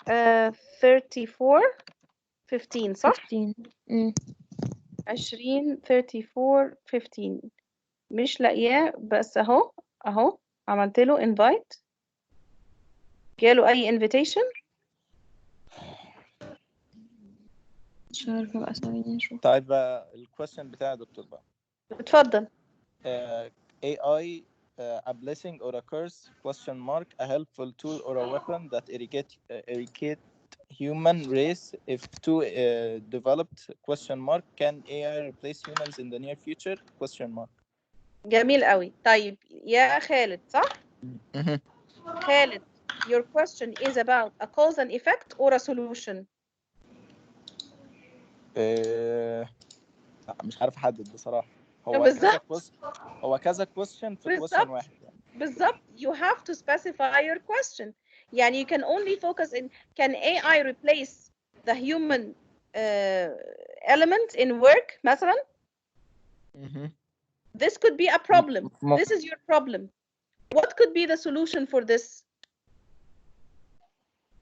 34 15 صح؟ 15. 20 34 15 مش لاقياه، بس اهو عملت له انفايت. جاله اي انفيتيشن؟ مش عارفه بقى، ثواني نشوف. طيب بقى الكويستشن بتاع دكتور بقى. اتفضل. AI a blessing or a curse question mark a helpful tool or a weapon that eradicate human race if too developed question mark can AI replace humans in the near future question mark. جميل قوي. طيب يا خالد صح؟ خالد your question is about a cause and effect or a solution? مش عارف احدد بصراحة. هو كذا question في question واحد يعني. بالظبط. You have to specify your question. يعني you can only focus in can AI replace the human element in work مثلا? This could be a problem. This is your problem. What could be the solution for this?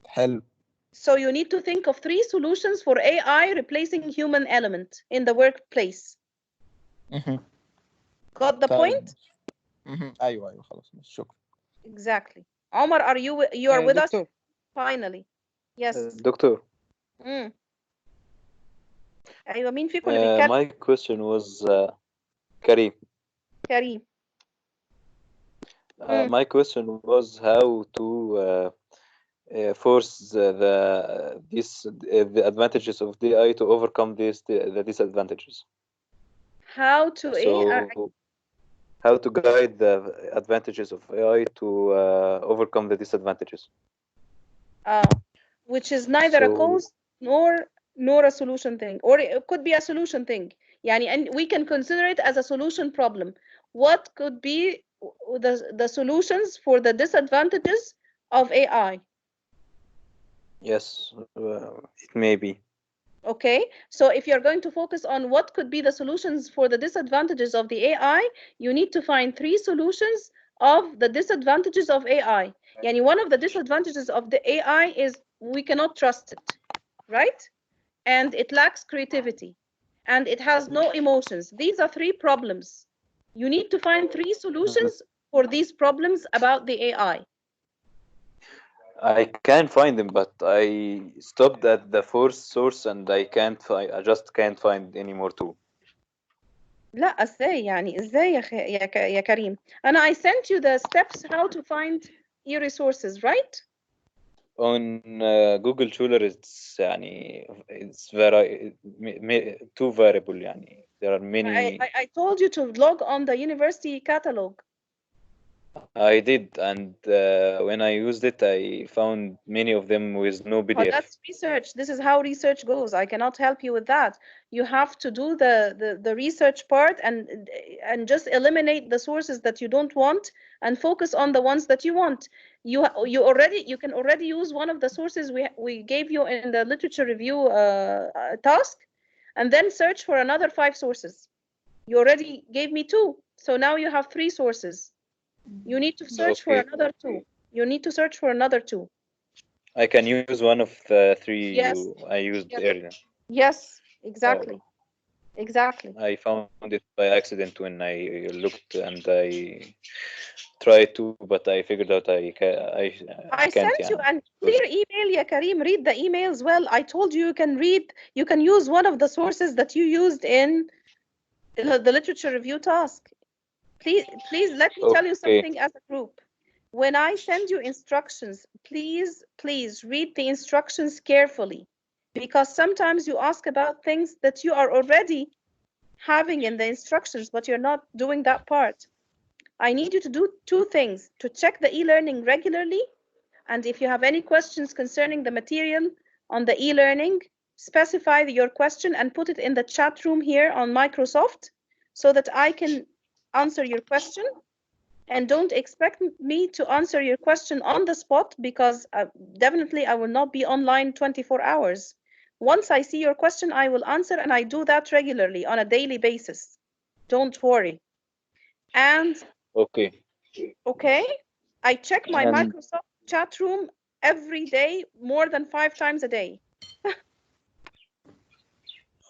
حلو. So you need to think of 3 solutions for AI replacing human element in the workplace. Got the point? ايوه خلاص شكرا. Exactly. Omar, you are with us finally? Yes. دكتور. ايوه مين فيكم اللي بيتكلم؟ My question was كريم. My question was how to force the advantages of the AI to overcome the disadvantages. How to So how to guide the advantages of AI to overcome the disadvantages. which is neither a So cause nor a solution thing, or it could be a solution thing. Yani, and we can consider it as a solution problem. What could be the solutions for the disadvantages of AI? yes, it may be. Okay, so if you're going to focus on what could be the solutions for the disadvantages of the AI, you need to find 3 solutions of the disadvantages of AI. Yani, one of the disadvantages of the AI is we cannot trust it, right? And it lacks creativity, and it has no emotions. These are 3 problems. You need to find 3 solutions for these problems about the AI. I can find them, but I stopped at the fourth source and I just can't find any more too. لا ازاي يعني ازاي يا كريم انا I sent you the steps how to find e-resources, right? On Google Scholar it's يعني it's too variable يعني there are many. I told you to log on the university catalog. I did, and when I used it I found many of them with no Oh, PDF. that's research. This is how research goes. I cannot help you with that. You have to do the research part and just eliminate the sources that you don't want and focus on the ones that you want. You can already use one of the sources we gave you in the literature review task, and then search for another 5 sources. You already gave me 2, so now you have 3 sources. You need to search for another 2. You need to search for another 2. I can use one of the 3 Yes. I used earlier. Yes, exactly. Exactly. I found it by accident when I looked and I tried to, but I figured out I can't. sent you a clear email, ya Karim. Read the emails well. I told you you can use one of the sources that you used in the literature review task. Please let me tell you something as a group. When I send you instructions, please read the instructions carefully, because sometimes you ask about things that you are already having in the instructions, but you're not doing that part. I need you to do 2 things: to check the e-learning regularly, and if you have any questions concerning the material on the e-learning, specify your question and put it in the chat room here on Microsoft so that I can answer your question. And don't expect me to answer your question on the spot, because definitely I will not be online 24 hours. Once I see your question, I will answer, and I do that regularly on a daily basis. Don't worry. And okay, I check my Microsoft chat room every day, more than 5 times a day.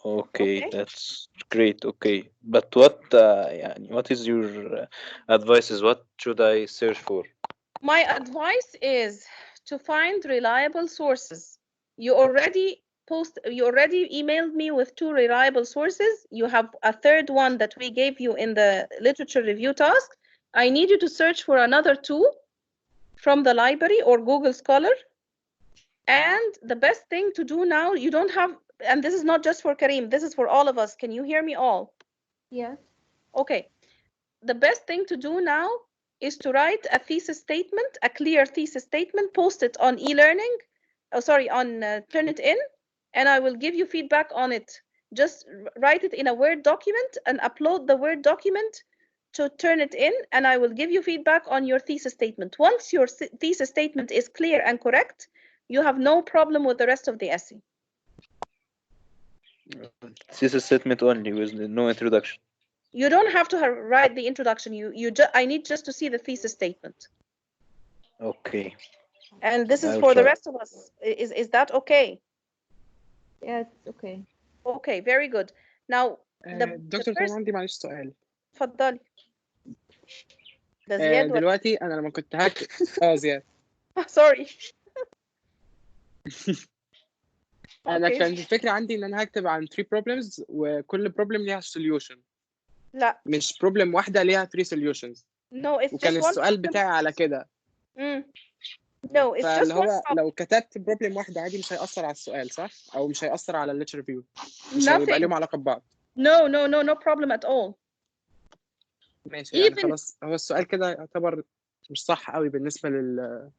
Okay, that's great. Okay, but what is your advice? What should I search for? My advice is to find reliable sources. You already emailed me with 2 reliable sources. You have a 3rd one that we gave you in the literature review task. I need you to search for another 2 from the library or Google Scholar. And the best thing to do now, you don't have, and this is not just for Karim, this is for all of us. Can you hear me all? Yes. Okay. The best thing to do now is to write a thesis statement, a clear thesis statement, post it on e-learning, on Turnitin, and I will give you feedback on it. Just write it in a Word document and upload the Word document to Turnitin, and I will give you feedback on your thesis statement. Once your thesis statement is clear and correct, you have no problem with the rest of the essay. Thesis statement only with no introduction. You don't have to write the introduction. I need just to see the thesis statement. Okay. And this is for the rest of us. Is that okay? Yeah, it's okay. Okay, very good. Now, دكتور كان عندي معلش سؤال. اتفضلي. ده زياد دلوقتي انا لما كنت هكتب زياد. سوري. انا كان الفكره عندي ان انا هكتب عن 3 problems وكل problem ليها solution. لا. مش problem واحده ليها 3 solutions. No, it's وكان just one السؤال problem. بتاعي على كده. No, it's just فاللي one هو problem. لو كتبت بروبلم واحدة عادي مش هيأثر على السؤال صح؟ أو مش هيأثر على الليتشر ريفيو. مش هيبقى Nothing. ليهم علاقة ببعض. No problem at all. ماشي يعني Even خلاص هو السؤال كده يعتبر مش صح قوي بالنسبة لل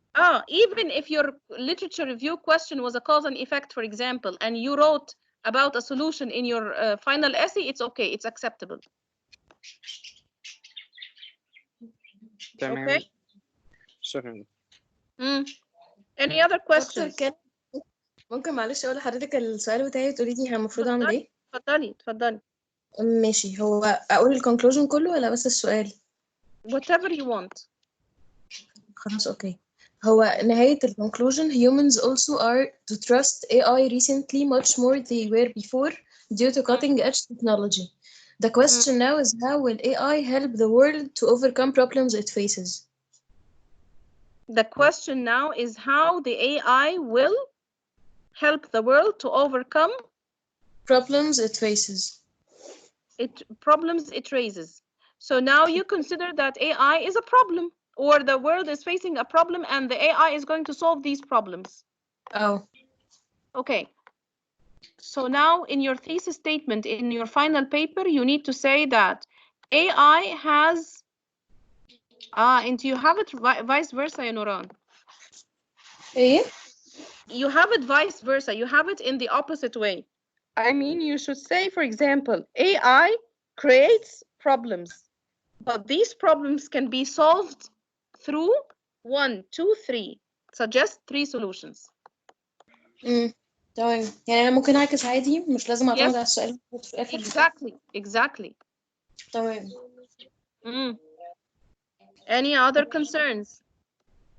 even if your literature review question was a cause and effect, for example, and you wrote about a solution in your final essay, it's okay, it's acceptable. تمام. Okay. شكرا. Any other دكتور questions? كان ممكن معلش اقول لحضرتك السؤال بتاعي تقولي لي المفروض اعمل ايه؟ اتفضلي. ماشي، هو اقول الكونكلوجن كله ولا بس السؤال؟ Whatever you want. خلاص اوكي. هو نهاية الكونكلوجن humans also are to trust AI recently much more they were before due to cutting edge technology. The question now is how will AI help the world to overcome problems it faces? The question now is how the AI will help the world to overcome problems it faces. Problems it raises. So now you consider that AI is a problem, or the world is facing a problem and the AI is going to solve these problems. Oh. Okay. So now in your thesis statement, in your final paper, you need to say that AI has, and you have it vice versa, Nuran. Eh? You have it vice versa. You have it in the opposite way. I mean, you should say, for example, AI creates problems, but these problems can be solved through 1, 2, 3. Suggest 3 solutions. تمام، يعني أنا ممكن أعكس عادي مش لازم أعتمد Yes. على السؤال في الآخر. Exactly. تمام. Any other concerns?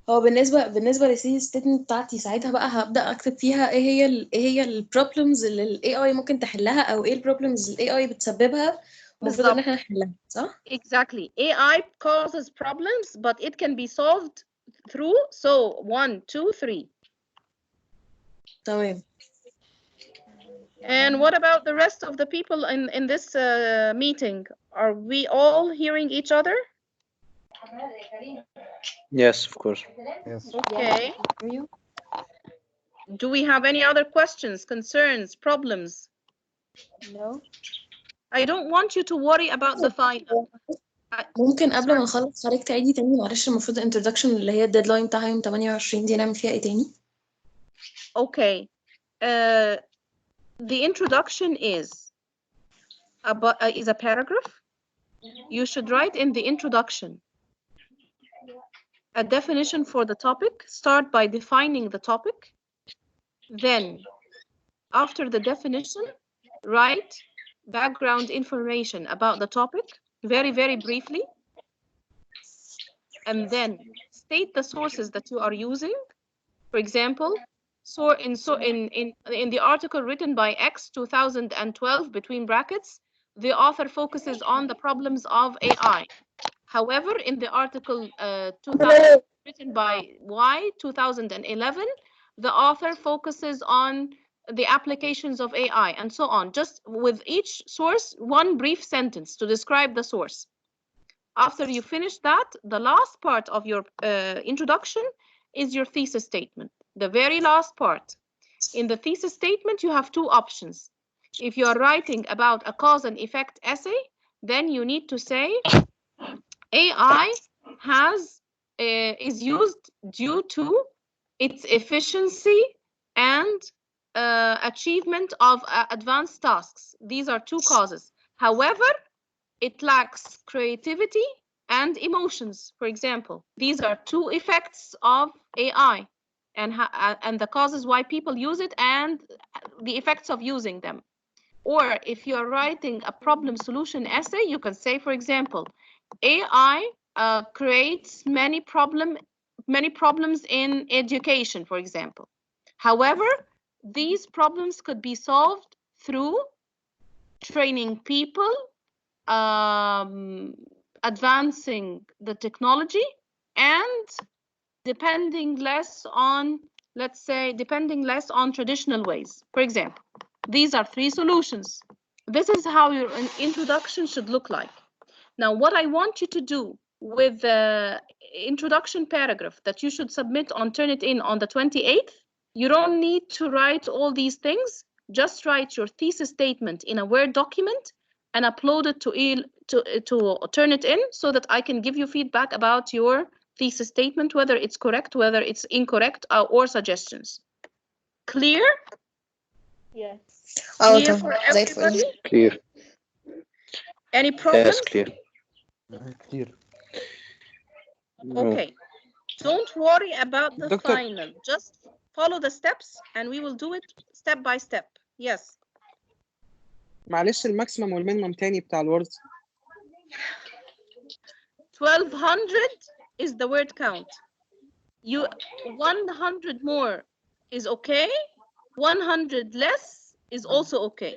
هو بالنسبة للثيسيس ستيتمنت بتاعتي ساعتها بقى هبدأ أكتب فيها إيه هي البروبلمز اللي ال AI ممكن تحلها أو إيه البروبلمز اللي ال AI بتسببها المفروض إن إحنا نحلها صح؟ Exactly. AI causes problems, but it can be solved through 1, 2, 3. تمام. And what about the rest of the people in this meeting? Are we all hearing each other? Yes, of course. Yes. Okay. Do we have any other questions, concerns, problems? No. I don't want you to worry about the final. ممكن قبل ما نخلص حضرتك تعيدي تاني معلش المفروض introduction اللي هي الديدلاين بتاعها يوم 28 دي نعمل فيها إيه تاني؟ Okay. The introduction is a paragraph. You should write in the introduction a definition for the topic. Start by defining the topic. Then, after the definition, write background information about the topic, very, very briefly. And then state the sources that you are using. For example, in the article written by X 2012 between brackets, the author focuses on the problems of AI. However, in the article 2000 written by Y 2011, the author focuses on the applications of AI and so on. Just with each source, one brief sentence to describe the source. After you finish that, the last part of your introduction is your thesis statement. The very last part. In the thesis statement, you have 2 options. If you are writing about a cause and effect essay, then you need to say AI is used due to its efficiency and achievement of advanced tasks. These are 2 causes. However, it lacks creativity and emotions, for example. These are 2 effects of AI and the causes why people use it and the effects of using them. Or if you're writing a problem solution essay, you can say, for example, AI creates many problems in education, for example. However, these problems could be solved through training people, advancing the technology, and depending less on traditional ways. For example, these are 3 solutions. This is how your introduction should look like. Now, what I want you to do with the introduction paragraph that you should submit on Turnitin on the 28th, you don't need to write all these things. Just write your thesis statement in a Word document and upload it to Turnitin so that I can give you feedback about your thesis statement, whether it's correct, whether it's incorrect, or suggestions. Clear? Yes. Clear for everybody? Clear. Any problems? Yes, clear. Clear. Okay. Don't worry about the Doctor- final. Just follow the steps and we will do it step by step. Yes. معلش الماكسيمم والمينيمم تاني بتاع الوردز. 1200 is the word count. 100 more is okay. 100 less is also okay.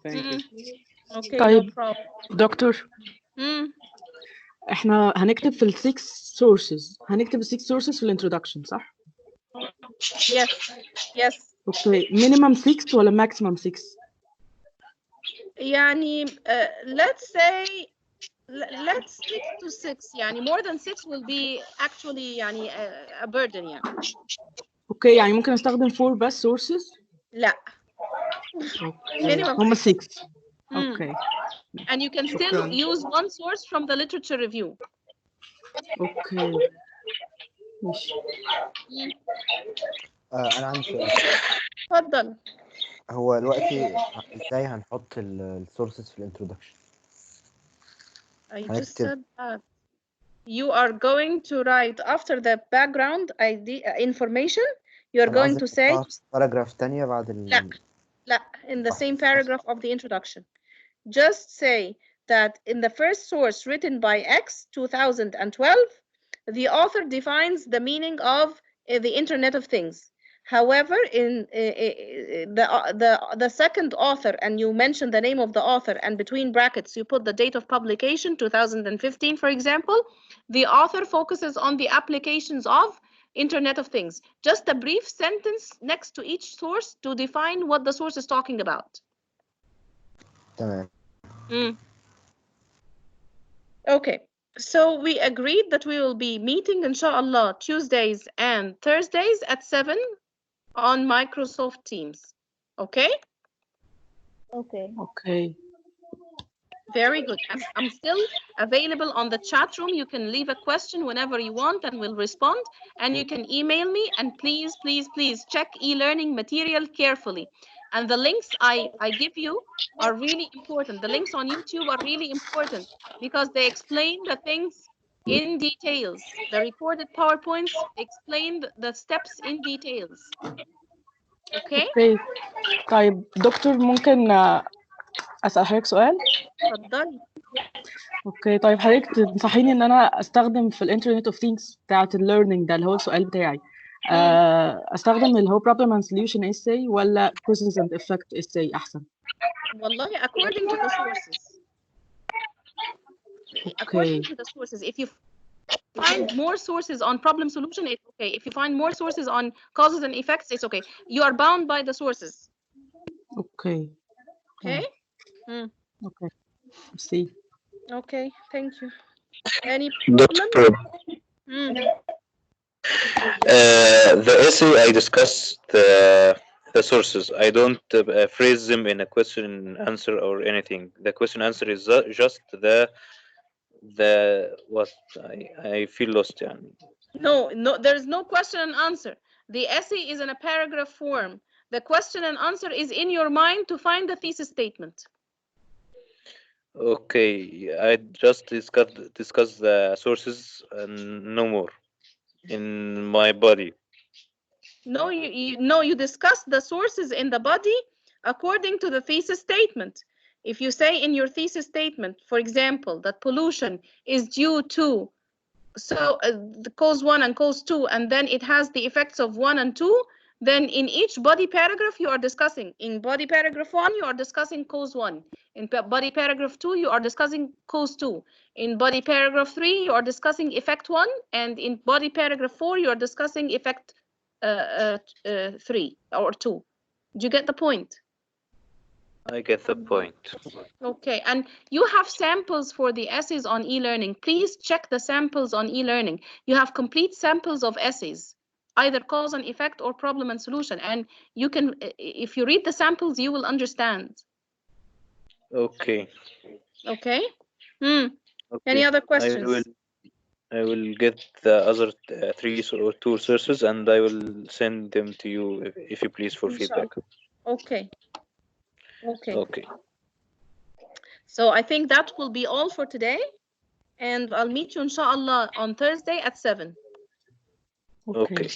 Thank you. Okay, طيب no problem. دكتور احنا هنكتب في ال 6 sources، هنكتب ال 6 sources في الانترودكشن صح؟ Yes. Yes. اوكي minimum 6 ولا maximum 6؟ يعني let's say let's stick to 6. يعني more than 6 will be actually يعني a burden يعني. اوكي يعني ممكن استخدم 4 بس sources؟ لا. Minimum هم 6. 6. اوكي And you can still شكراً. use one source from the literature review. اوكي ماشي. انا عندي سؤال. اتفضل. هو دلوقتي ازاي هنحط السورسز في الانترودكشن؟ I just said that. You are going to write after the background information. You are going to say paragraph تانية بعد لا, in the same paragraph of the introduction. Just say that in the first source written by X 2012, the author defines the meaning of the Internet of Things. However, in the second author, and you mention the name of the author, and between brackets you put the date of publication, 2015, for example, the author focuses on the applications of Internet of Things. Just a brief sentence next to each source to define what the source is talking about. تمام. Okay, so we agreed that we will be meeting, inshallah, Tuesdays and Thursdays at 7 on Microsoft Teams. Okay? Okay. Okay. Very good. I'm still available on the chat room. You can leave a question whenever you want and we'll respond. And you can email me, and please, please, please check e-learning material carefully. And the links I give you are really important. The links on YouTube are really important because they explain the things in details. The recorded PowerPoints explain the steps in details. Okay? Okay. طيب دكتور ممكن أسأل حضرتك سؤال؟ اتفضلي. اوكي طيب حضرتك تنصحيني ان انا استخدم في الانترنت اوف ثينجز بتاعت الليرنينج ده اللي هو السؤال بتاعي استخدم اللي هو problem and solution essay ولا causes and effect essay احسن؟ والله according to the sources. According to the sources, if you find more sources on problem solution, it's okay. If you find more sources on causes and effects, it's okay. You are bound by the sources. Okay. Okay. Okay. See. Okay. Thank you. Any Doctor, problem? The essay I discussed the sources. I don't phrase them in a question and answer or anything. The question answer is just the what I feel lost. يعني. No, there is no question and answer. The essay is in a paragraph form. The question and answer is in your mind to find the thesis statement. Okay, I just discuss the sources and no more in my body. No, you discuss the sources in the body according to the thesis statement. If you say in your thesis statement, for example, that pollution is due to the cause 1 and cause 2, and then it has the effects of 1 and 2, then in each body paragraph you are discussing. In body paragraph 1, you are discussing cause 1. In body paragraph 2, you are discussing cause 2. In body paragraph 3, you are discussing effect 1. And in body paragraph 4, you are discussing effect 3 or 2. Do you get the point? I get the point. Okay, and you have samples for the essays on e-learning. Please check the samples on e-learning. You have complete samples of essays, either cause and effect or problem and solution. And you can, if you read the samples, you will understand. Okay. Okay? Any Okay. other questions? I will get the other three or two sources and I will send them to you if you please for Inshallah. feedback. Okay. Okay. Okay. So I think that will be all for today. And I'll meet you, inshallah, on Thursday at 7. Okay.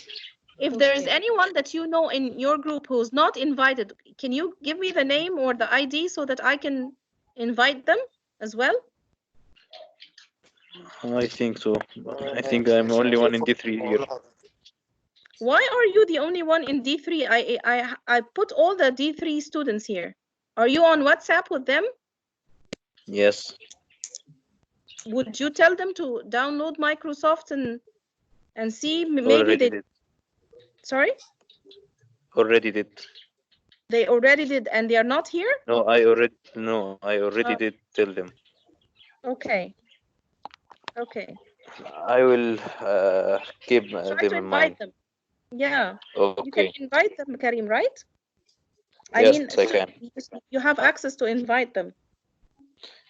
If there is anyone that you know in your group who's not invited, can you give me the name or the ID so that I can invite them as well? I think so. I think I'm only one in D3 here. Why are you the only one in D3? I put all the D3 students here. Are you on WhatsApp with them? Yes. Would you tell them to download Microsoft and see maybe Already they did. Sorry? Already did. They already did and they are not here? No, I already did tell them. Okay. Okay. I will keep Try them to in invite mind. them. Yeah. You can Okay. invite them, Karim, right? Yes, I can. You have access to invite them.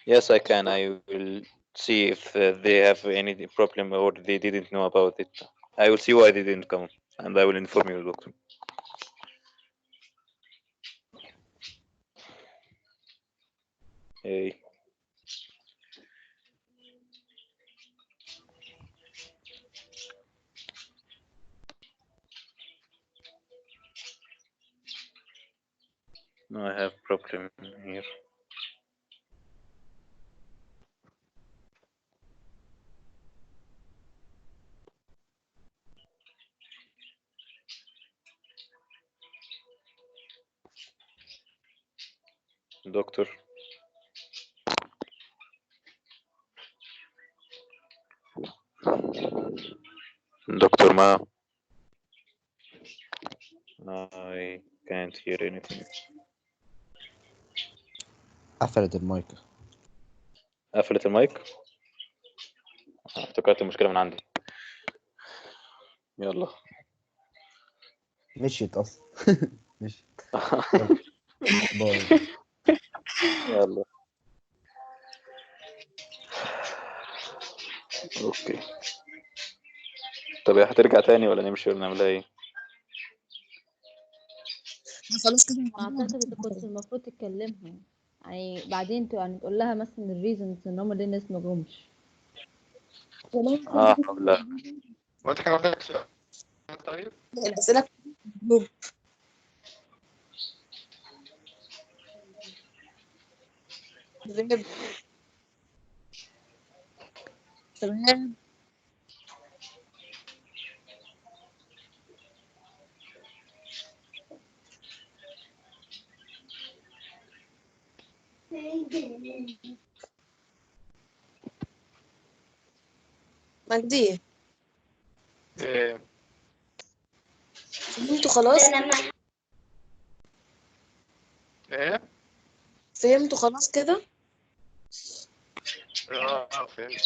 Yes, I can. I will see if they have any problem or they didn't know about it. I will see why they didn't come, and I will inform you, doctor. Hey. No, I have problem here. Doctor. Doctor Ma. I can't hear anything. قفلت المايك. قفلت المايك. افتكرت المشكلة من عندي. يلا. مشيت اصلا. مشيت. باي. يلا. اوكي. طب هي هترجع تاني ولا نمشي ولا نعملها ايه؟ خلاص كده اعتقد انت كنت المفروض تكلمها، يعني بعدين يعني تقول لها مثلا الريزونز ان هم ليه الناس ما جومش. لا. وانت كان عندك سؤال طيب؟ الأسئلة جروب. تمام. مجدي ايه فهمتوا خلاص؟ ايه؟ فهمتوا خلاص كده؟ فهمت.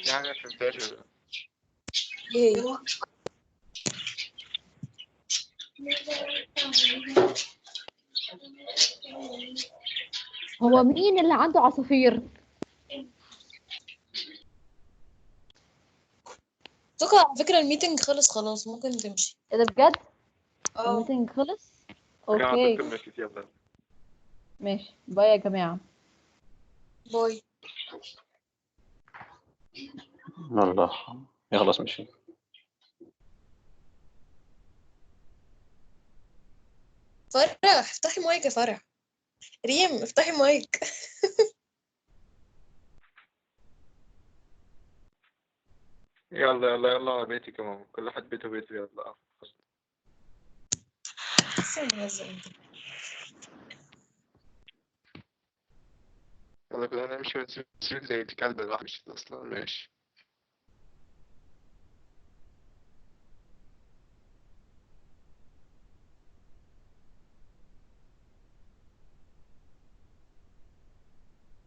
في حاجة فهمتهاش ولا؟ ايه؟ هو مين اللي عنده عصافير؟ توكا على فكرة الميتنج خلص خلاص، ممكن تمشي. ايه ده بجد؟ اه الميتنج خلص؟ جماعة اوكي دكتور مشيت يلا. ماشي، باي يا جماعة. باي. الله. يخلص مشي. فرح افتحي مايك يا فرح. ريم افتحي مايك. يلا يلا يلا على بيتي كمان، كل واحد بيته بيته يلا. يلا كلنا نمشي ونسيب زي الكلب الواحد مشيت أصلا. ماشي.